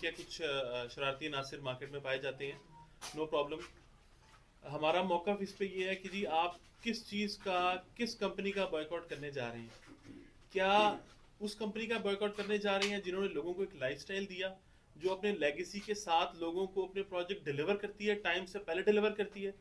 है कुछ शरारती अनासिर मार्केट में पाए जाते हैं, नो प्रॉब्लम। हमारा मौक़िफ़ इस पे ये है कि जी आप किस चीज़ का, किस कंपनी का बॉयकॉट करने जा रहे हैं। क्या उस कंपनी का बॉयकॉट करने जा रहे हैं जिन्होंने लोगों को एक लाइफस्टाइल दिया, जो अपने लेगेसी के साथ लोगों को अपने प्रोजेक्ट डिलीवर करती है, टाइम से पहले डिलीवर करती है,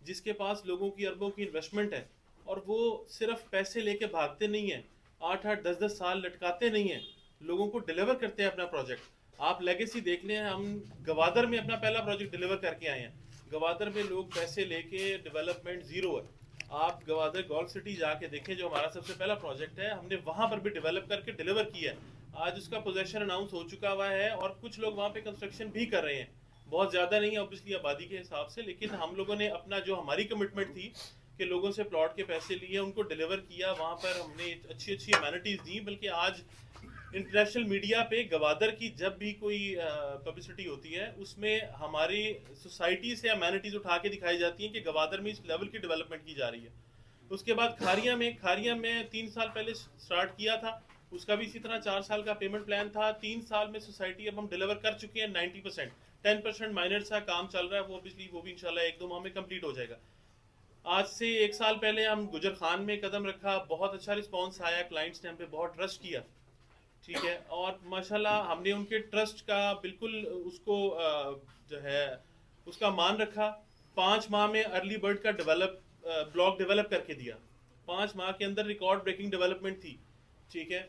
जिसके पास लोगों की अरबों की इन्वेस्टमेंट है और वो सिर्फ पैसे लेके भागते नहीं हैं, 8-8 10-10 साल लटकाते नहीं हैं, लोगों को डिलीवर करते हैं अपना प्रोजेक्ट। आप लेगेसी देख लें, हम गवादर में अपना पहला प्रोजेक्ट डिलीवर करके आए हैं। गवादर में लोग पैसे लेके डेवलपमेंट ज़ीरो है। आप गवादर गोल्फ सिटी जाके देखें, जो हमारा सबसे पहला प्रोजेक्ट है, हमने वहाँ पर भी डेवलप करके डिलीवर किया है। आज उसका पोजेशन अनाउंस हो चुका हुआ है और कुछ लोग वहाँ पे कंस्ट्रक्शन भी कर रहे हैं। बहुत ज़्यादा नहीं है ऑब्वियसली आबादी के हिसाब से, लेकिन हम लोगों ने अपना जो हमारी कमिटमेंट थी कि लोगों से प्लॉट के पैसे लिए, उनको डिलीवर किया। वहाँ पर हमने अच्छी अच्छी अमेनिटीज़ दी, बल्कि आज इंटरनेशनल मीडिया पे गवादर की जब भी कोई पब्लिसिटी होती है, उसमें हमारी सोसाइटी से अमेनिटीज़ उठा के दिखाई जाती हैं कि गवादर में इस लेवल की डेवलपमेंट की जा रही है। उसके बाद खारिया में 3 साल पहले स्टार्ट किया था, उसका भी इसी तरह 4 साल का पेमेंट प्लान था। 3 साल में सोसाइटी अब हम डिलीवर कर चुके हैं 90%। 10% माइनर सा काम चल रहा है, वो ऑब्वियसली वो भी इंशाल्लाह 1-2 माह में कंप्लीट हो जाएगा। आज से 1 साल पहले हम गुजर खान में कदम रखा, बहुत अच्छा रिस्पॉन्स आया, क्लाइंट्स ने हम पे बहुत ट्रस्ट किया, ठीक है। और माशाल्लाह हमने उनके ट्रस्ट का बिल्कुल उसको जो है उसका मान रखा। 5 माह में अर्ली बर्ड का ब्लॉक डेवलप करके दिया। 5 माह के अंदर रिकॉर्ड ब्रेकिंग डेवलपमेंट थी, ठीक है।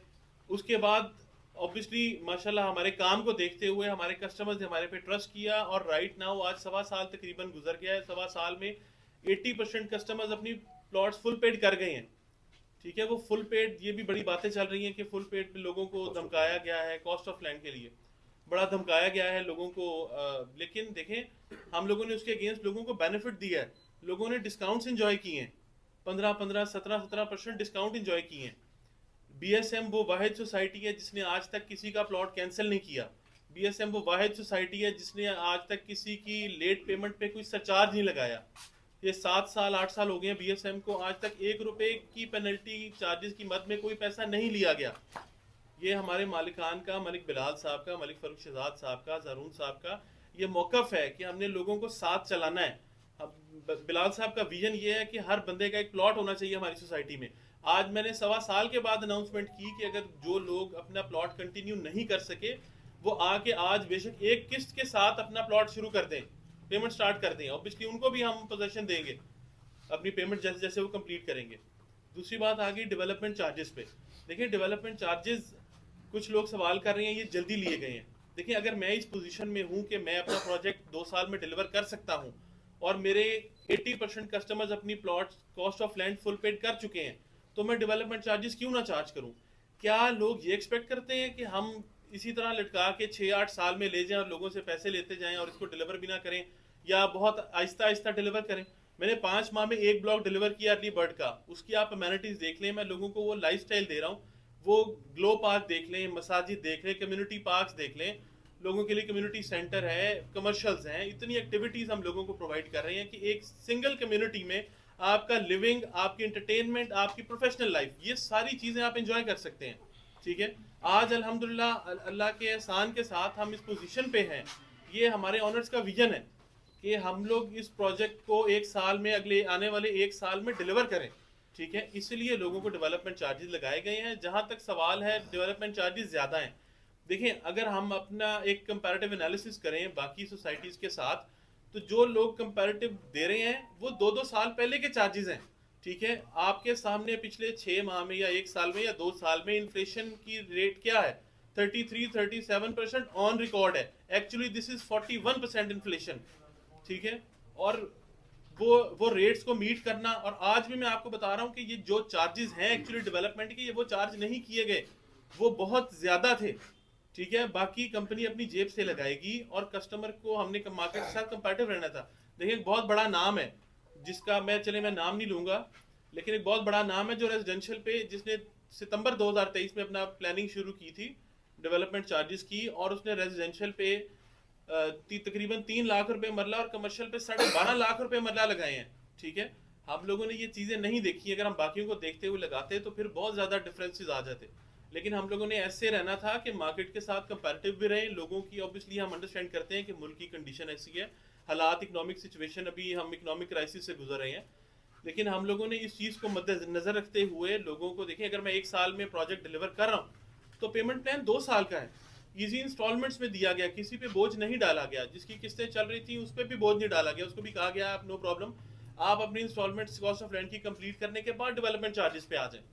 उसके बाद ऑब्वियसली माशाल्लाह हमारे काम को देखते हुए हमारे कस्टमर्स ने हमारे पे ट्रस्ट किया, और राइट नाउ आज 1.25 साल तकरीबन गुजर गया है। 1.25 साल में 80% कस्टमर्स अपनी प्लॉट्स फुल पेड कर गए हैं, ठीक है। वो फुल पेड, ये भी बड़ी बातें चल रही हैं कि फुल पेड पे लोगों को धमकाया गया है, कॉस्ट ऑफ लैंड के लिए बड़ा धमकाया गया है लोगों को। लेकिन देखें, हम लोगों ने उसके अगेंस्ट लोगों को बेनिफिट दिया है। लोगों ने डिस्काउंट्स एंजॉय किए हैं, 15-15, 17-17% डिस्काउंट एंजॉय किए हैं। बीएसएम वो वाहिद सोसाइटी है जिसने आज तक किसी का प्लॉट कैंसिल नहीं किया। बीएसएम वो वाहिद सोसाइटी है जिसने आज तक किसी की लेट पेमेंट पे कोई सरचार्ज नहीं लगाया। ये 7 साल 8 साल हो गए हैं बीएसएम को, आज तक 1 रुपए की पेनल्टी चार्जेस की मद में कोई पैसा नहीं लिया गया। ये हमारे मालिकान का, मलिक बिलाल साहब का, मलिक फरूख शहजाद साहब का, ज़रून साहब का ये मौक़िफ़ है कि हमने लोगों को साथ चलाना है। अब बिलाल साहब का विजन ये है कि हर बंदे का एक प्लॉट होना चाहिए हमारी सोसाइटी में। आज मैंने 1.25 साल के बाद अनाउंसमेंट की कि अगर जो लोग अपना प्लॉट कंटिन्यू नहीं कर सके, वो आके आज बेशक एक किस्त के साथ अपना प्लॉट शुरू कर दें, पेमेंट स्टार्ट कर दें। ऑब्वियसली उनको भी हम पोजेशन देंगे, अपनी पेमेंट जैसे जैसे वो कंप्लीट करेंगे। दूसरी बात आ गई डेवलपमेंट चार्जेस पे। देखिए डेवलपमेंट चार्जेस कुछ लोग सवाल कर रहे हैं ये जल्दी लिए गए हैं। देखिए अगर मैं इस पोजीशन में हूँ कि मैं अपना प्रोजेक्ट 2 साल में डिलीवर कर सकता हूँ और मेरे 80% कस्टमर्स अपनी plot cost of land full paid कर चुके हैं, तो मैं डेवलपमेंट चार्जेस क्यों ना चार्ज करूँ। क्या लोग ये एक्सपेक्ट करते हैं कि हम इसी तरह लटका के 6-8 साल में ले जाएं और लोगों से पैसे लेते जाएं और इसको डिलीवर भी ना करें, या बहुत आहिस्ता आहिस्ता डिलीवर करें। मैंने 5 माह में 1 ब्लॉक डिलीवर किया अर्ली बर्ड का, उसकी आप अमेनिटीज़ देख लें। मैं लोगों को वो लाइफस्टाइल दे रहा हूँ। वो ग्लो पार्क देख लें, मसाजिद देख लें, कम्युनिटी पार्क्स देख लें, लोगों के लिए कम्युनिटी सेंटर है, कमर्शियल्स हैं, इतनी एक्टिविटीज़ हम लोगों को प्रोवाइड कर रहे हैं कि एक सिंगल कम्युनिटी में आपका लिविंग, आपकी एंटरटेनमेंट, आपकी प्रोफेशनल लाइफ, ये सारी चीज़ें आप इंजॉय कर सकते हैं, ठीक है। आज अल्हम्दुलिल्लाह अल्लाह के एहसान के साथ हम इस पोजीशन पे हैं। ये हमारे ऑनर्स का विजन है कि हम लोग इस प्रोजेक्ट को 1 साल में, अगले आने वाले 1 साल में डिलीवर करें, ठीक है। इसलिए लोगों को डेवलपमेंट चार्जेस लगाए गए हैं। जहाँ तक सवाल है डेवलपमेंट चार्जेस ज़्यादा हैं, देखिए अगर हम अपना एक कंपैरेटिव एनालिसिस करें बाकी सोसाइटीज़ के साथ, तो जो लोग कंपैरेटिव दे रहे हैं वो 2-2 साल पहले के चार्जेस हैं, ठीक है। आपके सामने पिछले 6 माह में या 1 साल में या 2 साल में इन्फ्लेशन की रेट क्या है, 33-37% ऑन रिकॉर्ड है। एक्चुअली दिस इज 41% इन्फ्लेशन, ठीक है। और वो रेट्स को मीट करना, और आज भी मैं आपको बता रहा हूँ कि ये जो चार्जेस हैं एक्चुअली डेवलपमेंट के, ये वो चार्ज नहीं किए गए, वो बहुत ज़्यादा थे, ठीक है। बाकी कंपनी अपनी जेब से लगाएगी और कस्टमर को हमने मार्केट के साथ कंपैरेटिव रहना था। देखिए एक बहुत बड़ा नाम है जिसका मैं नाम नहीं लूँगा, लेकिन एक बहुत बड़ा नाम है जो रेजिडेंशियल पे, जिसने सितंबर 2023 में अपना प्लानिंग शुरू की थी डेवलपमेंट चार्जेस की, और उसने रेजिडेंशियल पे तकरीबन 3 लाख रुपए मरला और कमर्शियल पे 12.5 लाख रुपए मरला लगाए हैं, ठीक है। हम लोगों ने ये चीज़ें नहीं देखी, अगर हम बाकियों को देखते हुए लगाते तो फिर बहुत ज़्यादा डिफरेंसेस आ जाते। लेकिन हम लोगों ने ऐसे रहना था कि मार्केट के साथ कंपैरेटिव भी रहें। लोगों की ऑब्वियसली हम अंडरस्टैंड करते हैं कि मुल्क की कंडीशन ऐसी है, हालात, इकोनॉमिक सिचुएशन, अभी हम इकोनॉमिक क्राइसिस से गुजर रहे हैं। लेकिन हम लोगों ने इस चीज़ को मद्देनजर रखते हुए लोगों को, देखिए अगर मैं 1 साल में प्रोजेक्ट डिलीवर कर रहा हूँ तो पेमेंट प्लान 2 साल का है, इजी इंस्टॉलमेंट्स में दिया गया, किसी पे बोझ नहीं डाला गया। जिसकी किस्तें चल रही थी उस पर भी बोझ नहीं डाला गया, उसको भी कहा गया आप नो प्रॉब्लम, आप अपनी इंस्टॉलमेंट्स कॉस्ट ऑफ लैंड की कंप्लीट करने के बाद डेवलपमेंट चार्जेस पे आ जाएं।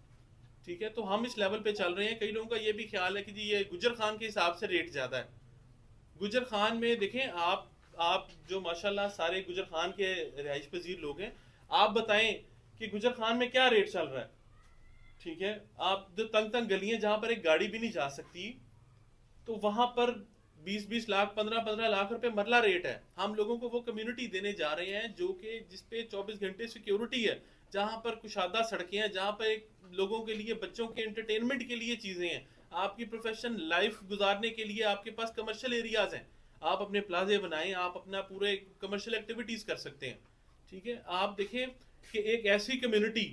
ठीक है, तो हम इस लेवल पे चल रहे हैं। कई लोगों का ये भी ख्याल है कि जी ये गुजर खान के हिसाब से रेट ज़्यादा है। गुजर खान में देखें आप जो माशाल्लाह सारे गुजर खान के रिहाइश पजीर लोग हैं, आप बताएं कि गुजर खान में क्या रेट चल रहा है। ठीक है, आप जो तंग तंग गलियां जहां पर एक गाड़ी भी नहीं जा सकती, तो वहां पर 20-20 लाख, 15-15 लाख रुपए मरला रेट है। हम लोगों को वो कम्युनिटी देने जा रहे हैं जो कि जिसपे 24 घंटे सिक्योरिटी है, जहां पर कुशादा सड़कें हैं, जहां पर एक लोगों के लिए, बच्चों के एंटरटेनमेंट के लिए चीजें हैं, आपकी प्रोफेशन लाइफ गुजारने के लिए आपके पास कमर्शियल एरियाज हैं, आप अपने प्लाजे बनाएं, आप अपना पूरे कमर्शियल एक्टिविटीज कर सकते हैं। ठीक है, आप देखें कि एक ऐसी कम्युनिटी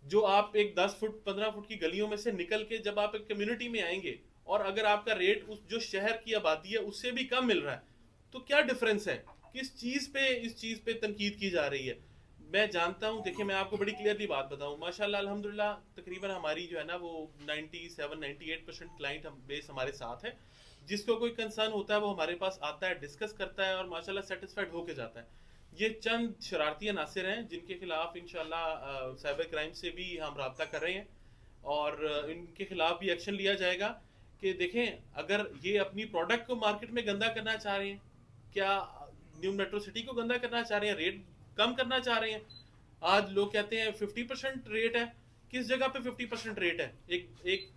जो आप एक 10 फुट 15 फुट की गलियों में से निकल के जब आप एक कम्युनिटी में आएंगे और अगर आपका रेट उस जो शहर की आबादी है उससे भी कम मिल रहा है, तो क्या डिफरेंस है, किस चीज़ पे इस चीज़ पे तनकीद की जा रही है। मैं जानता हूँ, देखिए मैं आपको बड़ी क्लियरली बात बताऊँ, माशाल्लाह अल्हम्दुलिल्लाह तकरीबन हमारी जो है ना वो 97-98% क्लाइंट बेस हमारे साथ है। जिसको कोई कंसर्न होता है वो हमारे पास आता है, डिस्कस करता है और माशाल्लाह सेटिस्फाइड होके जाता है। ये चंद शरारती अनासिर हैं जिनके खिलाफ इंशाल्लाह साइबर क्राइम से भी हम रब्ता कर रहे हैं और इनके खिलाफ भी एक्शन लिया जाएगा। कि देखें अगर ये अपनी प्रोडक्ट को मार्केट में गंदा करना चाह रहे हैं, क्या न्यू मेट्रो सिटी को गंदा करना चाह रहे हैं, रेट कम करना चाह रहे हैं। आज लोग कहते हैं 50% रेट है, किस जगह पे 50% रेट है। एक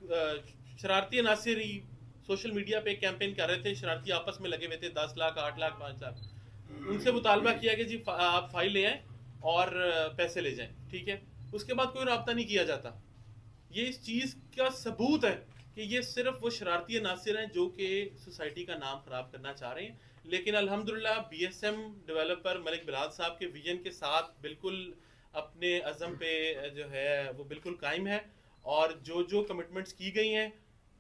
शरारती अनासिर ही सोशल मीडिया पे कैंपेन कर रहे थे, शरारती आपस में लगे हुए थे, 10 लाख 8 लाख 5 लाख, उनसे मुतालबा किया कि जी आप फाइल ले आए और पैसे ले जाएं। ठीक है, उसके बाद कोई रब्ता नहीं किया जाता। ये इस चीज़ का सबूत है कि ये सिर्फ वो शरारती अनासिर हैं जो कि सोसाइटी का नाम ख़राब करना चाह रहे हैं। लेकिन अल्हम्दुलिल्लाह बीएसएम डेवलपर मलिक बिलाल साहब के विजन के साथ बिल्कुल अपने अज़म पे जो है वो बिल्कुल कायम है और जो जो कमिटमेंट्स की गई हैं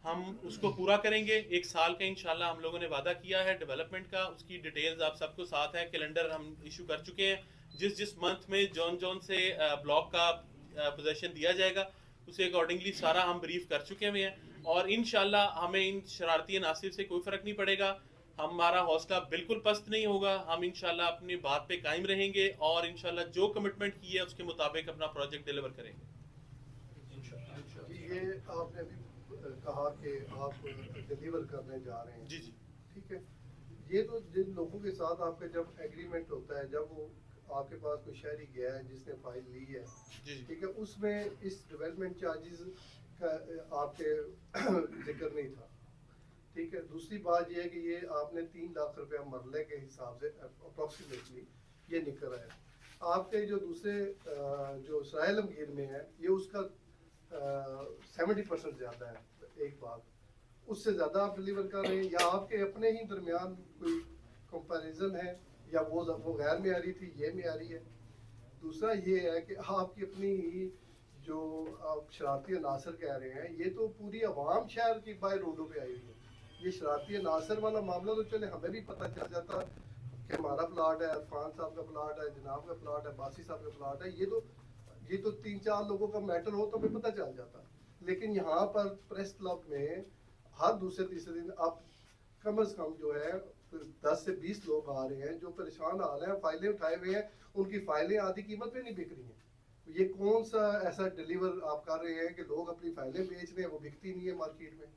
हम उसको पूरा करेंगे। 1 साल का इंशाल्लाह हम लोगों ने वादा किया है डेवलपमेंट का, उसकी डिटेल्स आप सबको साथ है, कैलेंडर हम इशू कर चुके हैं। जिस जिस मंथ में जौन जौन से ब्लॉक का पोजेशन दिया जाएगा उसे अकॉर्डिंगली सारा हम ब्रीफ कर चुके हुए हैं और इंशाल्लाह हमें इन शरारती अनासिर से कोई फ़र्क नहीं पड़ेगा, हमारा हौसला बिल्कुल पस्त नहीं होगा। हम इंशाल्लाह अपनी बात पे कायम रहेंगे और इंशाल्लाह जो कमिटमेंट की है उसके मुताबिक अपना प्रोजेक्ट डिलीवर करेंगे। ये आपने अभी कहा कि आप डिलीवर करने जा रहे हैं। जी जी ठीक है, ये तो जिन लोगों के साथ आपका जब एग्रीमेंट होता है, जब वो आपके पास कोई शहरी गया है जिसने फाइल ली है, ठीक है, उसमें इस डेवलपमेंट चार्जेस का आपके जिक्र नहीं था। ठीक है, दूसरी बात ये है कि ये आपने 3 लाख रुपया मरले के हिसाब से अप्रॉक्सीमेटली ये निकल रहा है। आपके जो दूसरे जो सराय आलमगीर में है ये उसका 70% ज़्यादा है एक बात, उससे ज़्यादा आप डिलीवर कर रहे हैं, या आपके अपने ही दरमियान कोई कंपैरिजन है, या वो गैर में आ रही थी, ये में आ रही है। दूसरा ये है कि आपकी अपनी ही जो आप शरारती अनासर कह रहे हैं, ये तो पूरी अवाम शहर की बाहर रोडों पे आई हुई है। ये शरारती अनासर वाला मामला तो चले हमें भी पता चल जाता कि हमारा प्लाट है, अरफान साहब का प्लाट है, जनाब का प्लाट है, बासी साहब का प्लाट है, ये तो 3-4 लोगों का मैटर हो तो हमें पता चल जाता। लेकिन यहाँ पर प्रेस क्लब में हर दूसरे तीसरे दिन आप कम से कम जो है 10 से 20 लोग आ रहे हैं जो परेशान आ रहे हैं, फाइलें उठाए हुए हैं, उनकी फाइलें आधी कीमत पे नहीं बिक रही हैं। ये कौन सा ऐसा डिलीवर आप कर रहे हैं कि लोग अपनी फाइलें बेच रहे हैं, वो बिकती नहीं है मार्केट में।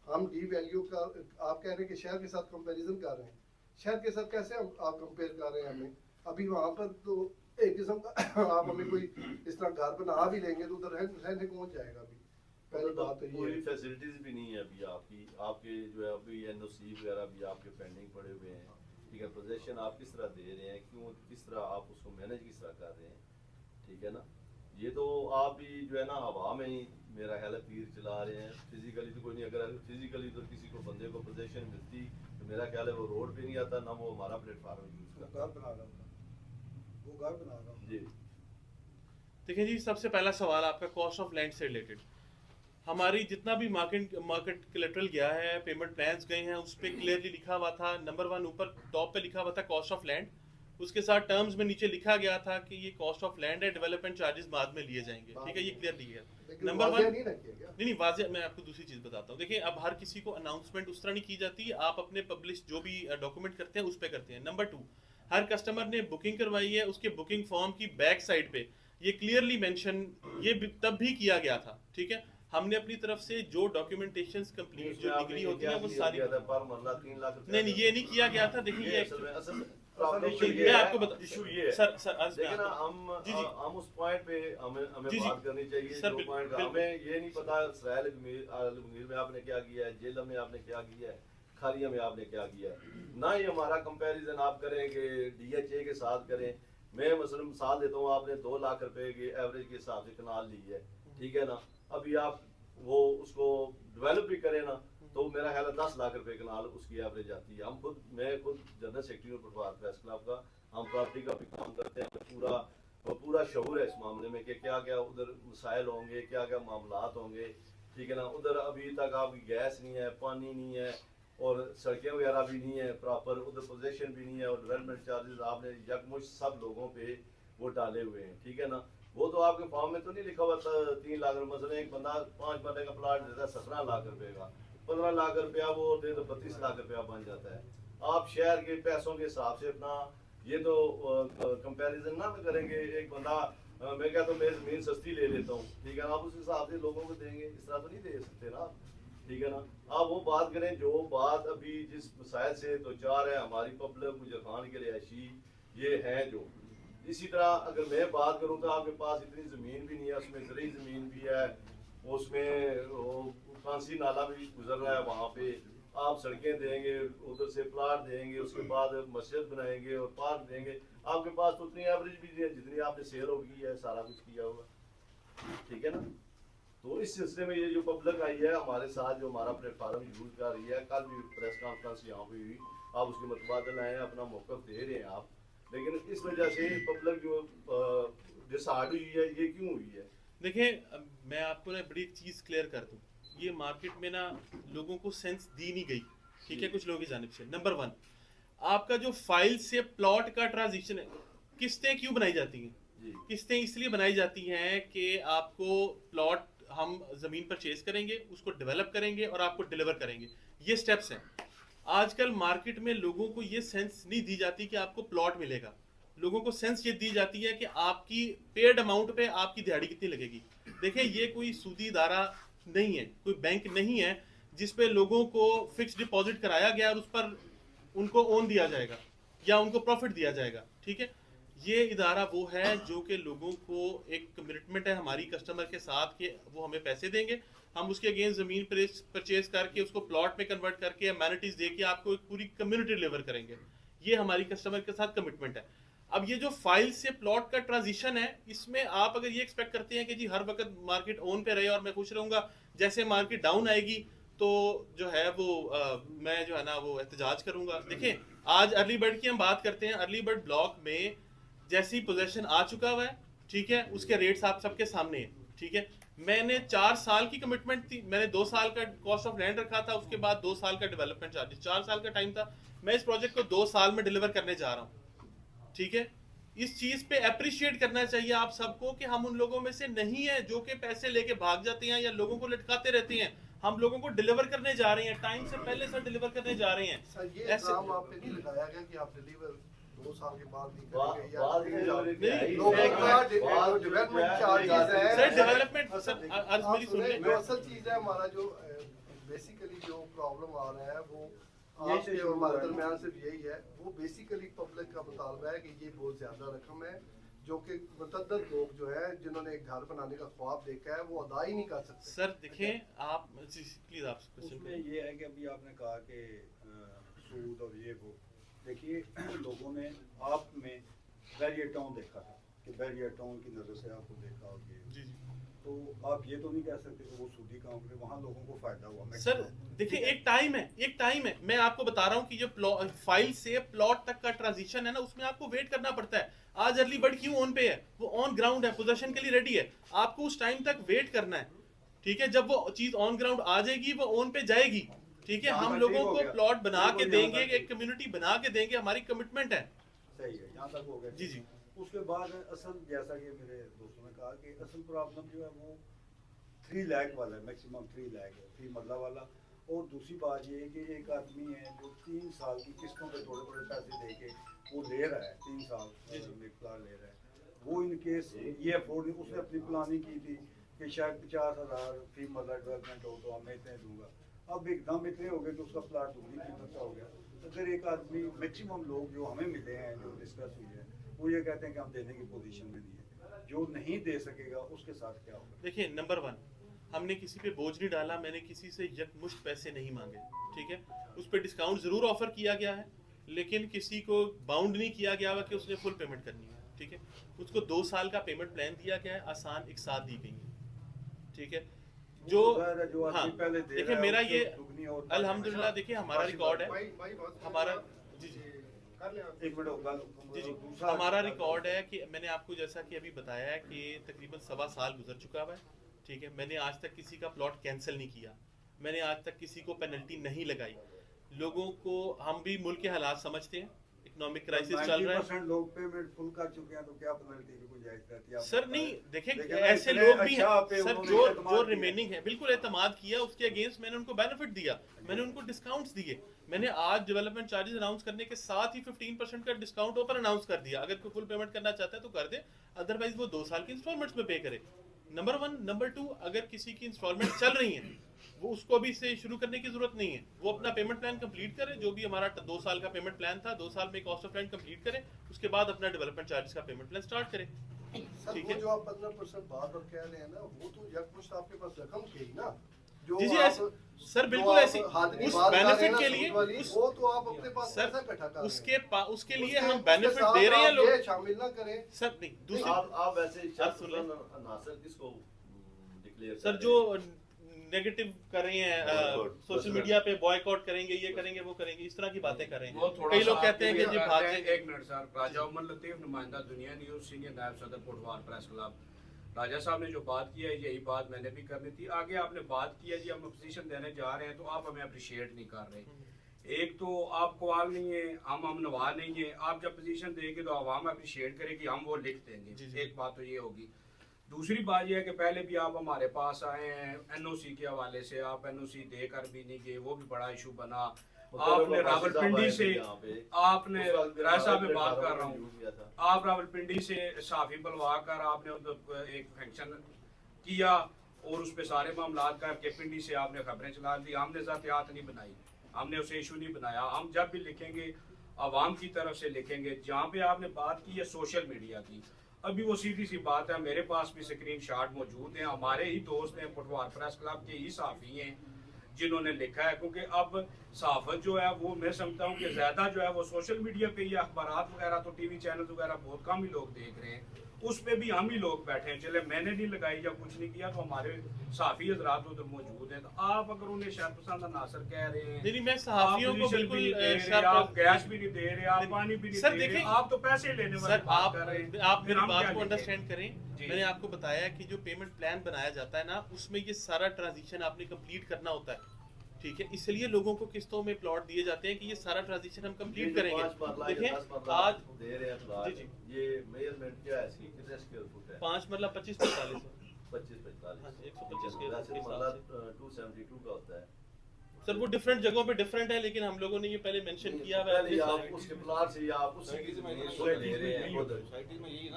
हम डी वैल्यू का आप कह रहे हैं कि शहर के साथ कंपैरिजन कर रहे हैं, शहर के साथ कैसे आप कंपेयर कर रहे हैं हमें। अभी वहाँ पर तो एक किस्म का आप हमें कोई इस तरह घर बना भी लेंगे तो उधर रहने कौन जाएगा। अभी पहली बात तो ये फैसिलिटीज भी नहीं है अभी आपके जो है अभी एनओसी वगैरह भी आपके पेंडिंग पड़े हुए हैं। ठीक है, पोजेशन आप किस तरह दे रहे हैं, क्यों, किस तरह आप उसको मैनेज किस तरह कर रहे हैं। ठीक है ना, ये तो आप भी जो है ना हवा में ही मेरा ख्याल है तीर चला रहे हैं, फिजिकली तो कोई नहीं। अगर फिजिकली तो किसी को बंदे को पोजेशन मिलती तो मेरा ख्याल है वो रोड पे नहीं आता, ना वो हमारा प्लेटफार्म यूज करता। घर बना रहा वो घर बना रहा जी। देखिए जी, सबसे पहला सवाल आपका कॉस्ट ऑफ लैंड से रिलेटेड। हमारी जितना भी मार्केट कोलेटरल गया है, पेमेंट प्लान्स गए हैं, उस पर क्लियरली लिखा हुआ था, नंबर 1 ऊपर टॉप पे लिखा हुआ था कॉस्ट ऑफ लैंड, उसके साथ टर्म्स में नीचे लिखा गया था कि ये कॉस्ट ऑफ लैंड है, डेवलपमेंट चार्जेस बाद में लिए जाएंगे, ठीक है, ये क्लियर लिखा है। नंबर 1 नहीं ना किया गया। नहीं वाज़ेह, मैं आपको दूसरी चीज़ बताता हूँ। देखिए, अब हर किसी को अनाउंसमेंट उस तरह नहीं की जाती, आप अपने पब्लिश जो भी डॉक्यूमेंट करते हैं उस पर करते हैं। नंबर 2, हर कस्टमर ने बुकिंग करवाई है, उसके बुकिंग फॉर्म की बैक साइड पे ये क्लियरली मेंशन ये तब भी किया गया था, ठीक है। हमने अपनी तरफ से जो डॉक्यूमेंटेशंस कंप्लीट जो डिग्री होती है वो सारी, पर मरला 3 लाख रुपए नहीं ये नहीं किया गया था। देखिए ये मैं आपको बता, इशू ये है सर आज देखिए ना, हम उस पॉइंट पे हमें जी, बात करनी चाहिए। सर, जो पॉइंट बिल्कुल। हमें ये नहीं पता इसराइल मुनीर में आपने क्या किया है, जेलम में आपने क्या किया है, खारिया में आपने क्या किया है। ना ही हमारा कंपैरिजन आप करें कि DHA के साथ करें। मैं मसलन मिसाल देता हूँ, आपने 2 लाख रुपए के एवरेज के हिसाब से कनाल ली है, ठीक है ना। अभी आप वो उसको डेवलप भी करें ना, तो मेरा ख्याल है 10 लाख रुपए कनाल उसकी एवरेज आती है। मैं खुद जनरल सेक्रेटरी हूँ फुटबॉल प्रेस क्लब का, हम प्रॉपर्टी का भी काम करते हैं, हमें पूरा शऊर है इस मामले में कि क्या क्या उधर मसाइल होंगे, क्या क्या मामलात होंगे, ठीक है ना। उधर अभी तक आपकी गैस नहीं है, पानी नहीं है, और सड़कें वगैरह भी नहीं है प्रॉपर, उधर पोजीशन भी नहीं है, और डेवलपमेंट चार्जेस आपने यकमुश्त सब लोगों पे वो डाले हुए हैं, ठीक है ना। वो तो आपके फॉर्म में तो नहीं लिखा हुआ था 3 लाख रुपए। मसलन एक बंदा 5 मरले का प्लाट देता है 17 लाख रुपए का, 15 लाख रुपया वो दे तो 32 लाख रुपया बन जाता है। आप शहर के पैसों के हिसाब से अपना ये तो कंपैरिजन ना करेंगे। एक बंदा मैं कहता हूँ मैं ज़मीन सस्ती ले लेता हूँ, ठीक है ना, आप उस हिसाब से लोगों को देंगे, इस तरह तो नहीं दे सकते ना आप, ठीक है ना। आप वो बात करें जो बात अभी जिस मसाइल से दो चार है हमारी पब्लिक, मुजर खान के रिहायशी ये हैं जो। इसी तरह अगर मैं बात करूँ तो आपके पास इतनी ज़मीन भी नहीं है, उसमें ज़रूरी ज़मीन भी है, उसमें कांसी नाला भी गुजर रहा है, वहाँ पे आप सड़कें देंगे, उधर से प्लाट देंगे, उसके बाद मस्जिद बनाएंगे और पार्क देंगे। आपके पास तो उतनी एवरेज भी नहीं है जितनी आपने शेयर होगी है, सारा कुछ किया होगा, ठीक है ना। तो इस सिलसिले में ये जो पब्लिक आई है हमारे साथ, जो हमारा प्लेटफार्म यूज कर रही है, कल भी प्रेस कॉन्फ्रेंस यहाँ पे हुई, आप उसके मुतबादल आए, अपना मौक़िफ़ दे रहे हैं आप, लेकिन इस वजह से पब्लिक जो डिसहार्ट हुई है ये क्यों हुई है? देखिए, मैं आपको ना बड़ी चीज़ क्लियर कर दूं, ये मार्केट में ना लोगों को सेंस दी नहीं गई, ठीक है, कुछ लोगों की जानिब से। नंबर 1, आपका जो फाइल से प्लॉट का ट्रांजिशन है, किस्तें क्यों बनाई जाती हैं? किस्तें इसलिए बनाई जाती हैं कि आपको प्लॉट हम ज़मीन परचेज करेंगे, उसको डेवलप करेंगे और आपको डिलीवर करेंगे, ये स्टेप्स हैं। आजकल मार्केट में लोगों को ये सेंस नहीं दी जाती कि आपको प्लॉट मिलेगा, लोगों को सेंस ये दी जाती है कि आपकी पेड अमाउंट पे आपकी दिहाड़ी कितनी लगेगी। देखिए, ये कोई सूदी इदारा नहीं है, कोई बैंक नहीं है जिस पे लोगों को फिक्स डिपॉजिट कराया गया और उस पर उनको ओन दिया जाएगा या उनको प्रॉफिट दिया जाएगा, ठीक है। ये इदारा वो है जो कि लोगों को एक कमिटमेंट है हमारी कस्टमर के साथ कि वो हमें पैसे देंगे, हम उसके अगेंस्ट ज़मीन परचेज करके उसको प्लॉट में कन्वर्ट करके अमेनिटीज दे के आपको एक पूरी कम्युनिटी डिलीवर करेंगे। ये हमारी कस्टमर के साथ कमिटमेंट है। अब ये जो फाइल से प्लॉट का ट्रांजिशन है, इसमें आप अगर ये एक्सपेक्ट करते हैं कि जी हर वक्त मार्केट ऑन पे रहे और मैं खुश रहूंगा, जैसे मार्केट डाउन आएगी तो जो है वो मैं जो है ना वो एहतजाज करूंगा। देखिए, आज अर्ली बर्ड की हम बात करते हैं, अर्ली बर्ड ब्लॉक में जैसी पोजेशन आ चुका हुआ है, ठीक है, उसके रेट्स आप सबके सामने हैं, ठीक है। मैंने 4 साल की कमिटमेंट थी, मैंने 2 साल का कॉस्ट ऑफ लैंड रखा था, उसके बाद 2 साल का डेवलपमेंट चार्जेस, 4 साल का टाइम था। मैं इस प्रोजेक्ट को 2 साल में डिलीवर करने जा रहा हूँ, ठीक है। इस चीज पे अप्रिशिएट करना चाहिए आप सबको कि हम उन लोगों में से नहीं है जो कि पैसे लेके भाग जाते हैं या लोगों को लटकाते रहते हैं। हम लोगों को डिलीवर करने जा रहे हैं, टाइम से पहले से डिलीवर करने जा रहे हैं। सर, ये इल्जाम आप पे नहीं लगाया गया कि आप डिलीवर 2 साल के बाद नहीं करेंगे या डेवलपमेंट चार्जेस है। सर, डेवलपमेंट सर आज मेरी सुन लें, जो असल चीज है, हमारा जो बेसिकली जो प्रॉब्लम आ रहा है वो आपके और हमारे दरमियान सिर्फ यही है, वो बेसिकली पब्लिक का मुतालबा है कि ये बहुत ज्यादा रकम है जो कि मुतअद्दिद लोग जो है जिन्होंने एक घर बनाने का ख्वाब देखा है वो अदा ही नहीं कर सकते। सर देखें आप प्लीज आप उसमें ये है कि अभी आपने कहा कि सूद और ये वो, देखिए लोगों ने आप में बैरियर टाउन देखा था कि बैरियर टाउन की नज़र से आपको देखा और ये जी जी, तो आप ये तो नहीं कह सकते कि वो सूदी काम करे, वहाँ लोगों को फायदा हुआ। सर देखिए, एक टाइम है, मैं आपको बता रहा हूँ कि जो फाइल से प्लॉट तक का ट्रांजिशन है ना, उसमें आपको वेट करना पड़ता है। आज अर्ली बर्ड क्यों ऑन पे है, वो ऑन ग्राउंड है, पोजीशन के लिए रेडी है, आपको उस टाइम तक वेट करना है। ठीक है, जब वो चीज ऑन ग्राउंड आ जाएगी वो ओन पे जाएगी, ठीक है, यहाँ हम तक लोगों ठीक हो को गया। प्लॉट बना के बिल्कुल यहाँ देंगे, तक एक कम्युनिटी बना के देंगे, हमारी कमिटमेंट है। सही है, यहाँ तक हो गया। जी, जी। उसके बाद असल जैसा कि मेरे दोस्तों ने कहा कि असल प्रॉब्लम जो है वो 3 लाख वाला है, मैक्सिमम 3 लाख है फी मरला वाला। और दूसरी बात ये है कि एक आदमी है जो 3 साल की किस्तों पे थोड़े थोड़े पैसे दे के वो ले रहा है, 3 साल में प्लान ले रहा है, वो इन केस ये अफोर्ड नहीं, उसने अपनी प्लानिंग की थी कि शायद 50,000 फी मरला डेवलपमेंट हो तो मैं इतने दूंगा, अब एकदम इतने हो गए कि उसका प्लाट दूसरी कीमत का हो गया। अगर एक आदमी, मैक्सिमम लोग जो हमें मिले हैं, जो डिस्कस हुई है, वो ये कहते हैं कि हम देने की पोजीशन में नहीं है, जो नहीं दे सकेगा उसके साथ क्या होगा। देखिए, नंबर 1, हमने किसी पे बोझ नहीं डाला, मैंने किसी से यकमुश्त पैसे नहीं मांगे, ठीक है, उस पर डिस्काउंट जरूर ऑफर किया गया है, लेकिन किसी को बाउंड नहीं किया गया हुआ कि उसने फुल पेमेंट करनी है, ठीक है, उसको 2 साल का पेमेंट प्लान दिया गया है, आसान एक साथ दी गई है, ठीक है। जो जो हाँ, आदमी पहले दे देखिए रहा है, मेरा उससे ये दुगनी और अल्हम्दुलिल्लाह, देखिए हमारा रिकॉर्ड है, हमारा जी जी एक मिनट होगा जी जी दूसरा हमारा रिकॉर्ड है कि मैंने आपको जैसा कि अभी बताया है कि तकरीबन 1.25 साल गुजर चुका हुआ है, ठीक है, मैंने आज तक किसी का प्लॉट कैंसिल नहीं किया, मैंने आज तक किसी को पेनल्टी नहीं लगाई। लोगों को, हम भी मुल्क के हालात समझते हैं, इकोनॉमिक क्राइसिस चल रहा है 90% लोग पेमेंट फुल कर चुके हैं, तो क्या पेनल्टी की गुंजाइश रहती है? आप सर। बताएं। नहीं, देखें लेकिन ऐसे इतने लोग भी अच्छा हैं पे सर, उन्होंने जो एतमाद जो किया। रिमेनिंग है, बिल्कुल एतमाद किया, उसके अगेंस्ट मैंने उनको बेनिफिट दिया, मैंने उनको डिस्काउंट्स दिए, मैंने आज डेवलपमेंट चार्जेस अनाउंस करने के साथ ही 15% का डिस्काउंट ऊपर अनाउंस कर दिया, अगर कोई फुल पेमेंट करना चाहता है तो कर दे, अदरवाइज वो 2 साल की इंस्टॉलमेंट्स में पे करे। नंबर 1, नंबर 2, अगर किसी की इंस्टॉलमेंट चल रही है वो उसको अभी से शुरू करने की जरूरत नहीं है, वो अपना पेमेंट प्लान कंप्लीट करे, जो भी हमारा 2 साल का पेमेंट प्लान था, 2 साल में कॉस्ट ऑफ लैंड कंप्लीट करे, उसके बाद अपना डेवलपमेंट चार्जेस का पेमेंट प्लान स्टार्ट करे। सर ठीक वो है। जो आप 15% बात और कह रहे हैं ना, वो तो यकमुश्त आपके पास रकम थी ना, जो जी जी आप- ऐसे सर, जो बिल्कुल आप ऐसी हाजिरी उस बात कर रहे हैं बेनिफिट ना, के सूद लिए वाली, उस वो तो आप अपने पास सर, पैसा इकट्ठा कर रहे हैं। उसके लिए उसके- हम उसके बेनिफिट साथ दे रहे हैं आप लोग, ये शामिल ना करें। सर नहीं दूसरी आप वैसे आप सुन लें। नासिर किसको डिक्लेयर सर जो नेगेटिव कर रहे हैं, Boycott, सोशल बस मीडिया पे बॉयकॉट करेंगे, ये करेंगे, वो करेंगे, इस तरह की बातें कर रहे वो हैं। थोड़ा कई लोग सा कहते हैं कि आपके जी लिए भाग करते हैं। जाएंगे। एक मिनट सर, राजा उमर लतीफ, नुमाइंदा दुनिया न्यूज़, सीनियर नायब सदर पटवार प्रेस क्लब। राजा साहब ने जो बात की है, यही बात मैंने भी करनी थी। आगे आपने बात की है जी हम अपोजिशन देने जा रहे हैं, तो आप हमें अप्रिशिएट नहीं कर रहे। एक तो आप कवाल नहीं है, हम नवाज नहीं है, आप जब पोजीशन देंगे तो आवाम अप्रिशिएट करेगी, हम वो लिख देंगे। जी, जी। एक बात तो ये होगी। दूसरी बात यह है कि पहले भी आप हमारे पास आए हैं एनओसी के हवाले से, आप एनओसी देकर भी नहीं गए, वो भी बड़ा इशू बना। आपने रावलपिंडी से, आपने राय साहब में बात कर रहा हूँ, आप रावलपिंडी से साफी बुलवा कर आपने उधर एक फंक्शन किया और उस पे सारे मामला करके पिंडी से आपने खबरें चला दी। हमने ज़ातियात नहीं बनाई, हमने उसे इशू नहीं बनाया। हम जब भी लिखेंगे आवाम की तरफ से लिखेंगे। जहाँ पे आपने बात की है सोशल मीडिया की, अभी वो सीधी सी बात है, मेरे पास भी स्क्रीन शॉट मौजूद हैं, हमारे ही दोस्त हैं, पटवार प्रेस क्लब के ही साफ़ी हैं जिन्होंने लिखा है। क्योंकि अब सहाफत जो है वो मैं समझता हूँ कि ज़्यादा जो है वो सोशल मीडिया पे ही, अखबारात वगैरह तो टीवी चैनल वगैरह बहुत कम ही लोग देख रहे हैं, उस पे भी हम ही लोग बैठे हैं। चले मैंने नहीं लगाई या कुछ नहीं किया, तो हमारे साफ़ी हजरात उधर मौजूद हैं। तो आप अगर उन्हें शरपसंद नासर कह रहे हैं, नहीं, मैं सहाफियों को आप बिल्कुल नहीं दे रहे, आप गैस भी नहीं दे रहे, आप पानी भी नहीं सर, दे रहे, देखिए, आप तो पैसे लेने वाली सर बात कर रहे हैं। आप फिर मेरी हम बात क्या को लिखें? अंडरस्टैंड करें। जी। मैंने आपको बताया कि जो पेमेंट प्लान बनाया जाता है ना, उसमें ये सारा ट्रांजिशन आपने कंप्लीट करना होता है, ठीक है, इसलिए लोगों को किस्तों में प्लॉट दिए जाते हैं कि ये सारा ट्रांजिशन हम कंप्लीट करेंगे। देखें आज दे रहे हैं प्लाट, जी, जी। ये मेजरमेंट क्या है इसकी, कितने स्क्वायर फुट है? 5 मतलब 25-45 25-45। हाँ जी, 125 के वैसे हिसाब मतलब 272 का होता है। सर वो डिफरेंट जगहों पे डिफरेंट है, लेकिन हम लोगों ने ये पहले मेंशन किया हुआ पहले आप है। उसके प्लाट से या आप उसी की जमीन को ले रहे हैं खुद।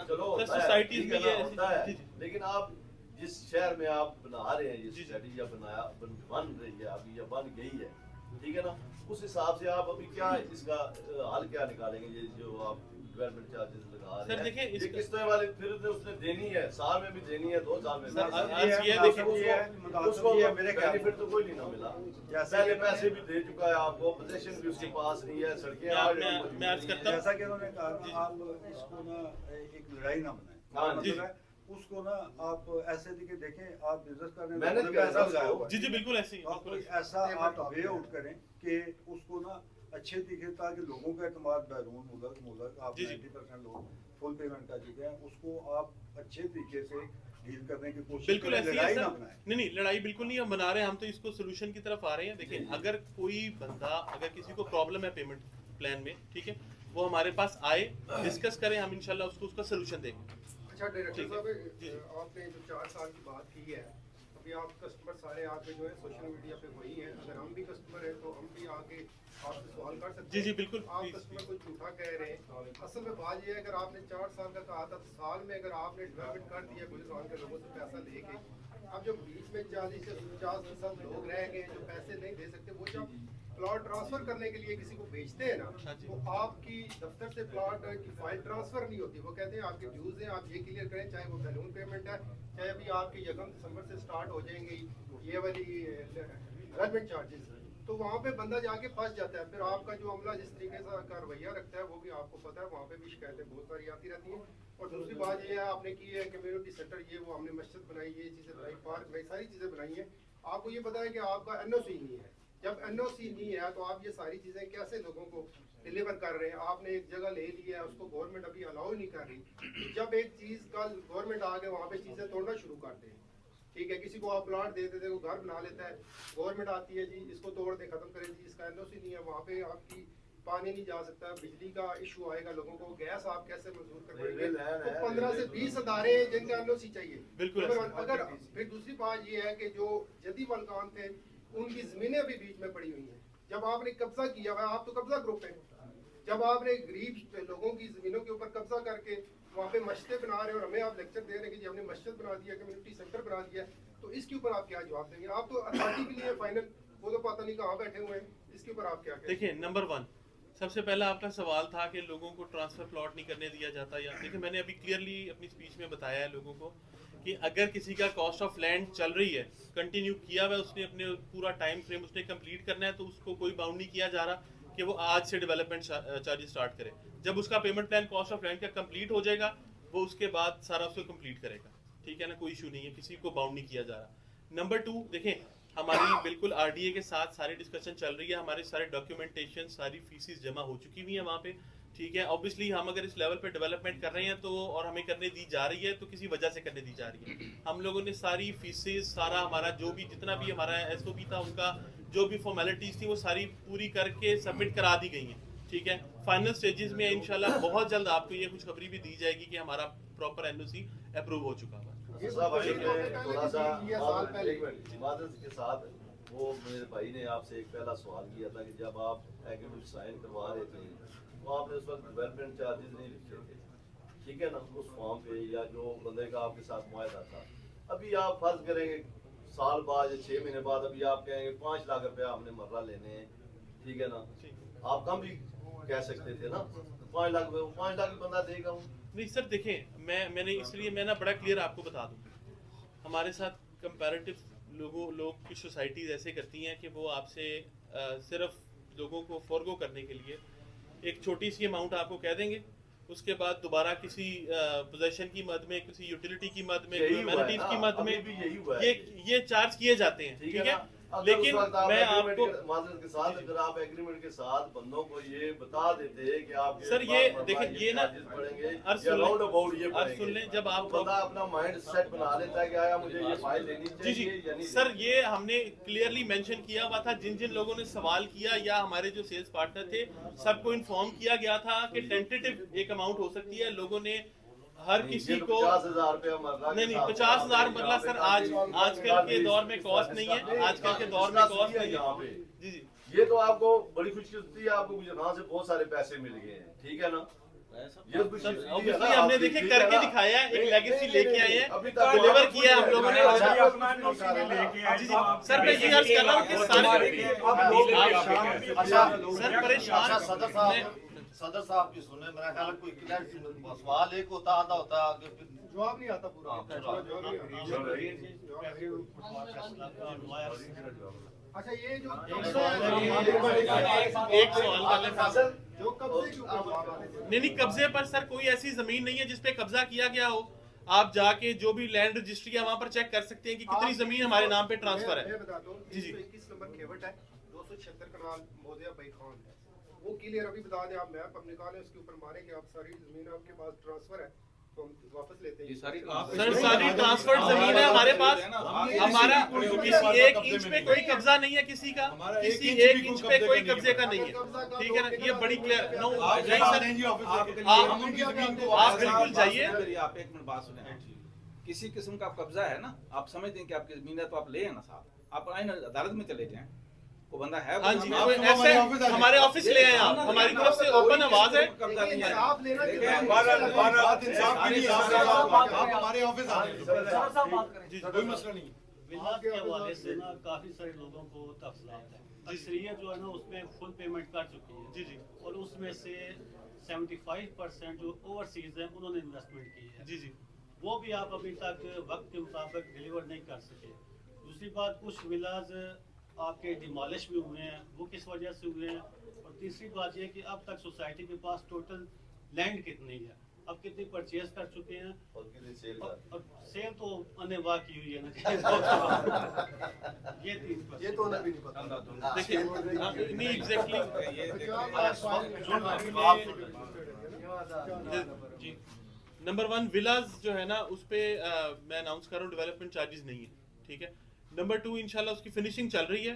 चलो सर, होता है, societies ठीक में है ना, ये ऐसी- होता है। जी, जी। लेकिन आप जिस शहर में आप बना रहे हैं, जी, जिस जी। सिटी या बन रही है अभी या बन गई है, ठीक है ना, उस हिसाब से आप अभी क्या इसका हल क्या निकालेंगे? ये जो आप डेवलपमेंट चार्जेस लगा सर, रहे हैं, देखिए, ये इसका- किस्तों वाले फिर तो उसने देनी है, साल में भी देनी है, 2 साल में भी सर, देनी है। आज ये देखिए, उसको मेरे ख्याल बेनिफिट तो कोई नहीं ना मिला। जैसे पहले कि पैसे भी दे चुका है आपको, पोजीशन भी उसके पास नहीं है, सड़कें मैं अर्ज करता हूँ। जैसा कि उन्होंने कहा, आप इसको ना एक लड़ाई ना बनाएं। हाँ, मतलब जी। है, उसको ना आप ऐसे दिखे देखें, आप बिजनेस करने मैनेज में करें पैसा उसको। लगाया हुआ है। जी जी बिल्कुल ऐसे ही, तो आप बिल्कुल कोई ऐसे। ऐसा टेबल आप टॉप वे पे। आउट करें कि उसको ना अच्छे दिखे, ताकि लोगों का एतमाद बैरून मुल्क आप जी, जी। 90% लोग फुल पेमेंट कर चुके हैं, उसको आप अच्छे तरीके से डील करने की कोशिश बिल्कुल करें, ऐसी है लड़ाई सर। ना बनाए। नहीं लड़ाई बिल्कुल नहीं हम बना रहे हैं, हम तो इसको सोल्यूशन की तरफ आ रहे हैं। देखिए अगर कोई बंदा, अगर किसी को प्रॉब्लम है पेमेंट प्लान में, ठीक है, वो हमारे पास आए, डिस्कस करें, हम इंशाल्लाह उसको उसका सोल्यूशन देंगे। अच्छा डायरेक्टर ठीक है। साहब, जी। आपने जो 4 साल की बात की है, अभी आप कस्टमर सारे आपके जो है सोशल मीडिया पे वही हैं, अगर हम भी कस्टमर हैं तो हम भी आके आपसे सवाल कर सकते जी, हैं। जी, बिल्कुल, आप प्लीज, कस्टमर को झूठा कह रहे हैं। असल में बात ये है, अगर आपने 4 साल का कहा था तो साल में अगर आपने डेवलपमेंट कर दिया गुलिस्तान के लोगों से पैसा लेके, अब जो बीच में 40 से 50% लोग रह गए जो पैसे नहीं दे सकते, वो जब प्लॉट ट्रांसफर करने के लिए किसी को भेजते हैं ना, हाँ जी। तो आपकी दफ्तर से प्लॉट की फाइल ट्रांसफर नहीं होती। वो कहते हैं आपके ड्यूज हैं, आप ये क्लियर करें, चाहे वो बैलून पेमेंट है, चाहे अभी आपके 1 दिसंबर से स्टार्ट हो जाएंगे ये वाली डेवलपमेंट चार्जेस। तो वहाँ पे बंदा जाके फंस जाता है। फिर आपका जो अमला जिस तरीके से रवैया रखता है वो भी आपको पता है, वहाँ पे भी शिकायतें बहुत सारी आती रहती हैं। और दूसरी बात ये है, आपने की है कम्युनिटी सेंटर, ये वो हमने मस्जिद बनाई, ये चीज़ें बनाई, पार्क बनाई, सारी चीज़ें बनाई हैं। आपको ये पता है कि आपका NOC नहीं है। जब NOC नहीं है तो आप ये सारी चीज़ें कैसे लोगों को डिलीवर कर रहे हैं? आपने एक जगह ले ली है, उसको गवर्नमेंट अभी अलाउ नहीं कर रही। जब एक चीज़ का गवर्नमेंट आगे वहाँ पे चीज़ें तोड़ना शुरू करते हैं, ठीक है, किसी को आप प्लाट दे देते, वो घर बना लेता है, गवर्नमेंट आती है जी इसको तोड़ दे, खत्म करें जी, इसका NOC नहीं है, वहाँ पे आपकी पानी नहीं जा सकता, बिजली का इशू आएगा लोगों को, गैस आप कैसे मंजूर कर पाएंगे? तो 15 से 20 अदारे हैं जिनका NOC चाहिए। बिल्कुल। अगर फिर दूसरी बात ये है कि जो जदी मलकान थे उनकी जमीनें अभी बीच में पड़ी हुई हैं। जब आपने कब्जा किया हुआ, आप तो कब्जा ग्रुप है, जब आपने गरीब लोगों की जमीनों के ऊपर कब्जा करके वहाँ पे मस्जिदें बना रहे हैं और हमें आप लेक्चर दे रहे हैं कि जी हमने मस्जिद बना दिया, कम्युनिटी सेंटर बना दिया, तो इसके ऊपर आप क्या जवाब देंगे? आप तो अथॉरिटी के लिए फाइनल, वो तो पता नहीं कहाँ बैठे हुए हैं, इसके ऊपर आप क्या कहेंगे? देखिए नंबर 1, सबसे पहला आपका सवाल था कि लोगों को ट्रांसफर प्लॉट नहीं करने दिया जाता। या देखिए मैंने अभी क्लियरली अपनी स्पीच में बताया है लोगों को कि अगर किसी का कॉस्ट ऑफ लैंड चल रही है, कंटिन्यू किया हुआ है, उसने अपने पूरा टाइम फ्रेम उसने कंप्लीट करना है, तो उसको कोई बाउंड नहीं किया जा रहा कि वो आज से डेवलपमेंट चार्जेस स्टार्ट करे। जब उसका payment plan cost of land का कंप्लीट हो जाएगा, वो उसके बाद सारा उसको कंप्लीट करेगा, ठीक है ना, कोई इशू नहीं है, किसी को बाउंड नहीं किया जा रहा। नंबर 2, देखें हमारी बिल्कुल RDA के साथ सारी डिस्कशन चल रही है, हमारे सारे डॉक्यूमेंटेशन, सारी फीसेस जमा हो चुकी हुई है वहाँ पे, ठीक है। ऑब्वियसली हम अगर इस लेवल पे डेवलपमेंट कर रहे हैं तो, और हमें करने दी जा रही है तो किसी वजह से करने दी जा रही है। हम लोगों ने सारी फीसेस, सारा हमारा जो भी जितना भी हमारा SOP था, उनका जो भी फॉर्मेलिटीज थी वो सारी पूरी करके सबमिट करा दी गई हैं, ठीक है। फाइनल स्टेजेस में इंशाल्लाह बहुत जल्द आपको ये खुशखबरी भी दी जाएगी कि हमारा प्रॉपर NOC अप्रूव हो चुका है। थोड़ा सा इबादत के साथ, वो मेरे भाई ने आपसे एक पहला सवाल किया था कि जब आप एग्रीमेंट साइन करवा रहे थे तो आपने उस वक्त डेवलपमेंट चार्जेस नहीं लिखे थे, ठीक है ना, उस फॉर्म पे या जो बंदे का आपके साथ मुआहदा था। अभी आप फर्ज करेंगे साल बाद या 6 महीने बाद अभी आप कहेंगे 5 लाख रुपया हमने मर्रा लेने हैं, ठीक है ना, आप कम भी कह सकते थे ना, 5 लाख बंदा देगा। नहीं सर देखें, मैंने इसलिए मैं ना बड़ा क्लियर आपको बता दूं, हमारे साथ कंपैरेटिव लोग की सोसाइटीज ऐसे करती हैं कि वो आपसे सिर्फ लोगों को फॉरगो करने के लिए एक छोटी सी अमाउंट आपको कह देंगे, उसके बाद दोबारा किसी पोजेशन की मद में, किसी यूटिलिटी की मद में, ह्यूमैनिटीज की मद में ये चार्ज किए जाते हैं, ठीक है। लेकिन मैं आपको माजरत के साथ, अगर आप एग्रीमेंट के साथ बंदों को ये बता देते कि आप सर ये देखिए ये ना पढ़ेंगे सुन सुन लें, जब आप बंदा अपना माइंड सेट बना लेता है कि आया मुझे ये फाइल लेनी जी चाहिए या नहीं। सर ये हमने क्लियरली मेंशन किया हुआ था, जिन जिन लोगों ने सवाल किया या हमारे जो सेल्स पार्टनर थे सबको इन्फॉर्म किया गया था कि टेंटेटिव एक अमाउंट हो सकती है। लोगों ने हर किसी को 50,000 रुपया मरला, नहीं 50,000 मरला सर आजकल के दौर में कॉस्ट नहीं है, आजकल के दौर में कॉस्ट नहीं यहाँ है। पे जी ये तो आपको बड़ी खुशकिस्मती है, आपको गुजरात से बहुत सारे पैसे मिल गए हैं, ठीक है ना। ये ऑब्वियसली हमने देखे करके दिखाया है, एक लेगेसी लेके आए हैं, डिलीवर किया हम लोगों ने। जी सर मैं ये अर्ज कर रहा हूँ कि सर परेशान सदर साहब की सुने, मेरा ख्याल है कोई सवाल एक होता आधा होता है, जवाब नहीं आता पूरा। अच्छा ये जो एक सवाल कर ले, जो कब्जे के ऊपर जवाब आने थे। नहीं कब्जे पर सर कोई ऐसी जमीन नहीं है जिसपे कब्जा किया गया हो। आप जाके जो भी लैंड रजिस्ट्री है वहाँ पर चेक कर सकते हैं कि कितनी जमीन हमारे नाम पे ट्रांसफर है। मैं बताता हूँ, जी जी 21 नंबर खेवट है, 276 कनाल मोदिया भाई खान है, वो क्लियर अभी बता दें, आप मैप अब निकालें उसके ऊपर मारें कि आप सारी जमीन आपके पास ट्रांसफर है। वापस लेते हैं। ये सारी सर सारी ट्रांसफर्ड जमीन है हमारे पास, हमारा किसी एक इंच पे कोई कब्जा नहीं है किसी का, किसी एक इंच पे कोई कब्जे का नहीं है, ठीक है ना, ये बड़ी क्लियर। नो नहीं सर, आप बिल्कुल जाइए। आप एक मिनट बात सुने, किसी किस्म का कब्जा है ना, आप समझते हैं कि आपकी जमीन है तो आप ले ना साहब, आप आए ना अदालत में चले जाएं, को बंदा है हाँ जी, कोई ऐसे हमारे ऑफिस ले आए आप, हमारी तरफ से ओपन आवाज है। कब्जा नहीं है। इंसाफ लेना बात इंसाफ की नहीं, आप हमारे ऑफिस आ रहे हैं, कोई मसला नहीं। विलास के हवाले से ना काफी सारे लोगों को तफसीलात है। अक्सरियत जो है ना उसमें फुल पेमेंट कर चुकी है जी जी और उसमें से 75% जो ओवरसीज हैं उन्होंने इन्वेस्टमेंट की है जी जी वो भी आप अभी तक वक्त के मुताबिक डिलीवर नहीं कर सके। दूसरी बात, कुछ विलाज आपके डिमोलिश भी हुए हैं, वो किस वजह से हुए हैं। और तीसरी बात ये कि अब तक सोसाइटी के पास टोटल लैंड कितनी है, अब कितनी परचेज कर चुके हैं और कितनी सेल और सेल तो अनेवा की हुई है ना। ये ये तो उन्हें भी नहीं पता। देखिए नहीं एग्जैक्टली जी। नंबर 1 विलाज जो है ना उस पे मैं अनाउंस कर रहा हूँ डेवलपमेंट चार्जेस नहीं है, ठीक है। नंबर 2 इंशाल्लाह उसकी फिनिशिंग चल रही है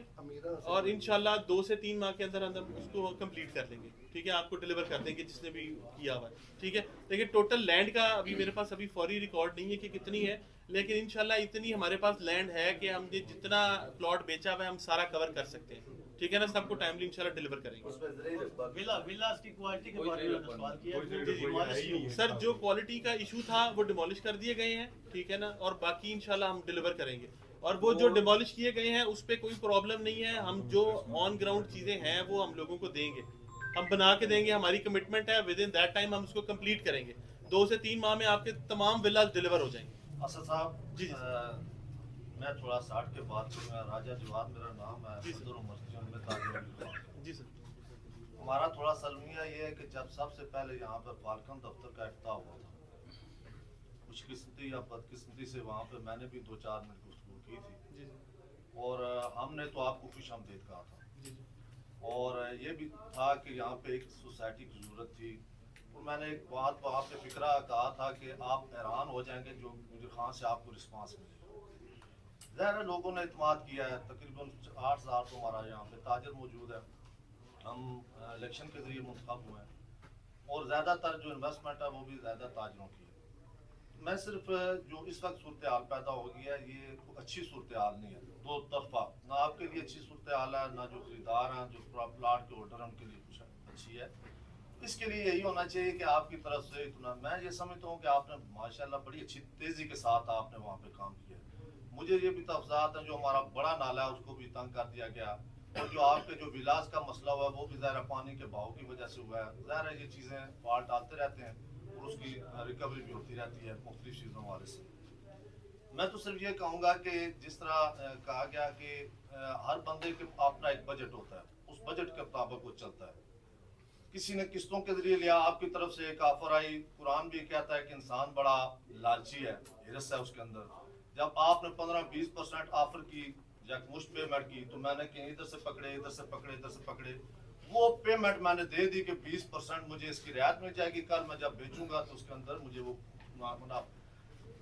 और इंशाल्लाह 2 से 3 माह के अंदर अंदर उसको कंप्लीट कर लेंगे, ठीक है, आपको डिलीवर कर देंगे जिसने भी किया हुआ है, ठीक है। देखिए टोटल लैंड का अभी मेरे पास अभी फौरी रिकॉर्ड नहीं है कि कितनी है, लेकिन इंशाल्लाह इतनी हमारे पास लैंड है कि हमने जितना प्लॉट बेचा हुआ है हम सारा कवर कर सकते हैं, ठीक है ना। सबको टाइमली इंशाल्लाह डिलीवर करेंगे। उसमें जरूर रखबा विलास की क्वालिटी के बारे में सवाल किया कि डिमोलिश क्यों हुए? सर जो क्वालिटी का इशू था वो डिमोलिश कर दिए गए हैं, ठीक है ना, और बाकी इंशाल्लाह हम डिलीवर करेंगे। और वो जो डिमोलिश किए गए हैं उस पर कोई प्रॉब्लम नहीं है, हम जो ऑन ग्राउंड चीजें हैं वो हम लोगों को देंगे, हम बना के देंगे, हमारी कमिटमेंट है, विद इन दैट टाइम हम उसको कंप्लीट करेंगे। 2 से 3 माह में आपके तमाम विलास डिलीवर हो जाएंगे। असद साहब जी जी। मैं थोड़ा 60 के बाद करूँगा। राजा जवाद मेरा नाम है, जी सर। सदर मस्जिद में ताजिर। जी सर। हमारा थोड़ा सलमिया ये है कि जब सबसे पहले यहाँ पर फाल्कन दफ्तर का इफ्ताह हुआ था, खुशकिस्मती या बदकिस्मती से वहाँ पे मैंने भी 2-4 मिनट गुफ्तगू की थी और हमने तो आपको खुश आमदीद कहा था और ये भी था कि यहाँ पे एक सोसाइटी की ज़रूरत थी और मैंने एक बात वहाँ पे फिक्रा कहा था कि आप हैरान हो जाएंगे जो मुझे खान से आपको रिस्पांस मिलेगा। ज़ाहिर लोगों ने इत्मीनान किया है, तकरीबन 8,000 तो हमारा यहाँ पे ताजर मौजूद है, हम इलेक्शन के ज़रिए मुंतखब हुए हैं और ज़्यादातर जो इन्वेस्टमेंट है वो भी ज़्यादा ताजरों की है। मैं सिर्फ जो इस वक्त सूरत हाल पैदा हो गई है ये अच्छी सूरत हाल नहीं है, दो तरफा, ना आपके लिए अच्छी सूरत हाल है, ना जो खरीदार हैं जो प्लाट के होल्डर हैं उनके लिए कुछ अच्छी है। इसके लिए यही होना चाहिए कि आपकी तरफ से इतना, मैं ये समझता हूँ कि आपने माशाल्लाह बड़ी अच्छी तेज़ी के साथ आपने वहाँ पे काम किया। मुझे ये भी तफसात है जो हमारा बड़ा नाला है उसको भी तंग कर दिया गया और जो आपके जो विलास का मसला हुआ है वो भी ज़ाहिर पानी के बहाव की वजह से हुआ है। ज़ाहिर है ये चीज़ें फॉल्ट आते रहते हैं और उसकी रिकवरी भी होती रहती है मुख्तलिफ चीज़ों वाले से। मैं तो सिर्फ ये कहूँगा कि जिस तरह कहा गया कि हर बंदे के अपना एक बजट होता है, उस बजट के मुताबिक वो चलता है। किसी ने किस्तों के जरिए लिया, आपकी तरफ से एक ऑफर आई, कुरान भी कहता है कि इंसान बड़ा लालची है, हिरस है उसके अंदर। जब आपने 15-20% ऑफर की या मुश्त पेमेंट की तो मैंने कि इधर से पकड़े इधर से पकड़े इधर से पकड़े, वो पेमेंट मैंने दे दी कि 20% मुझे इसकी रियायत मिल जाएगी, कल मैं जब बेचूंगा तो उसके अंदर मुझे वो मुनाफा।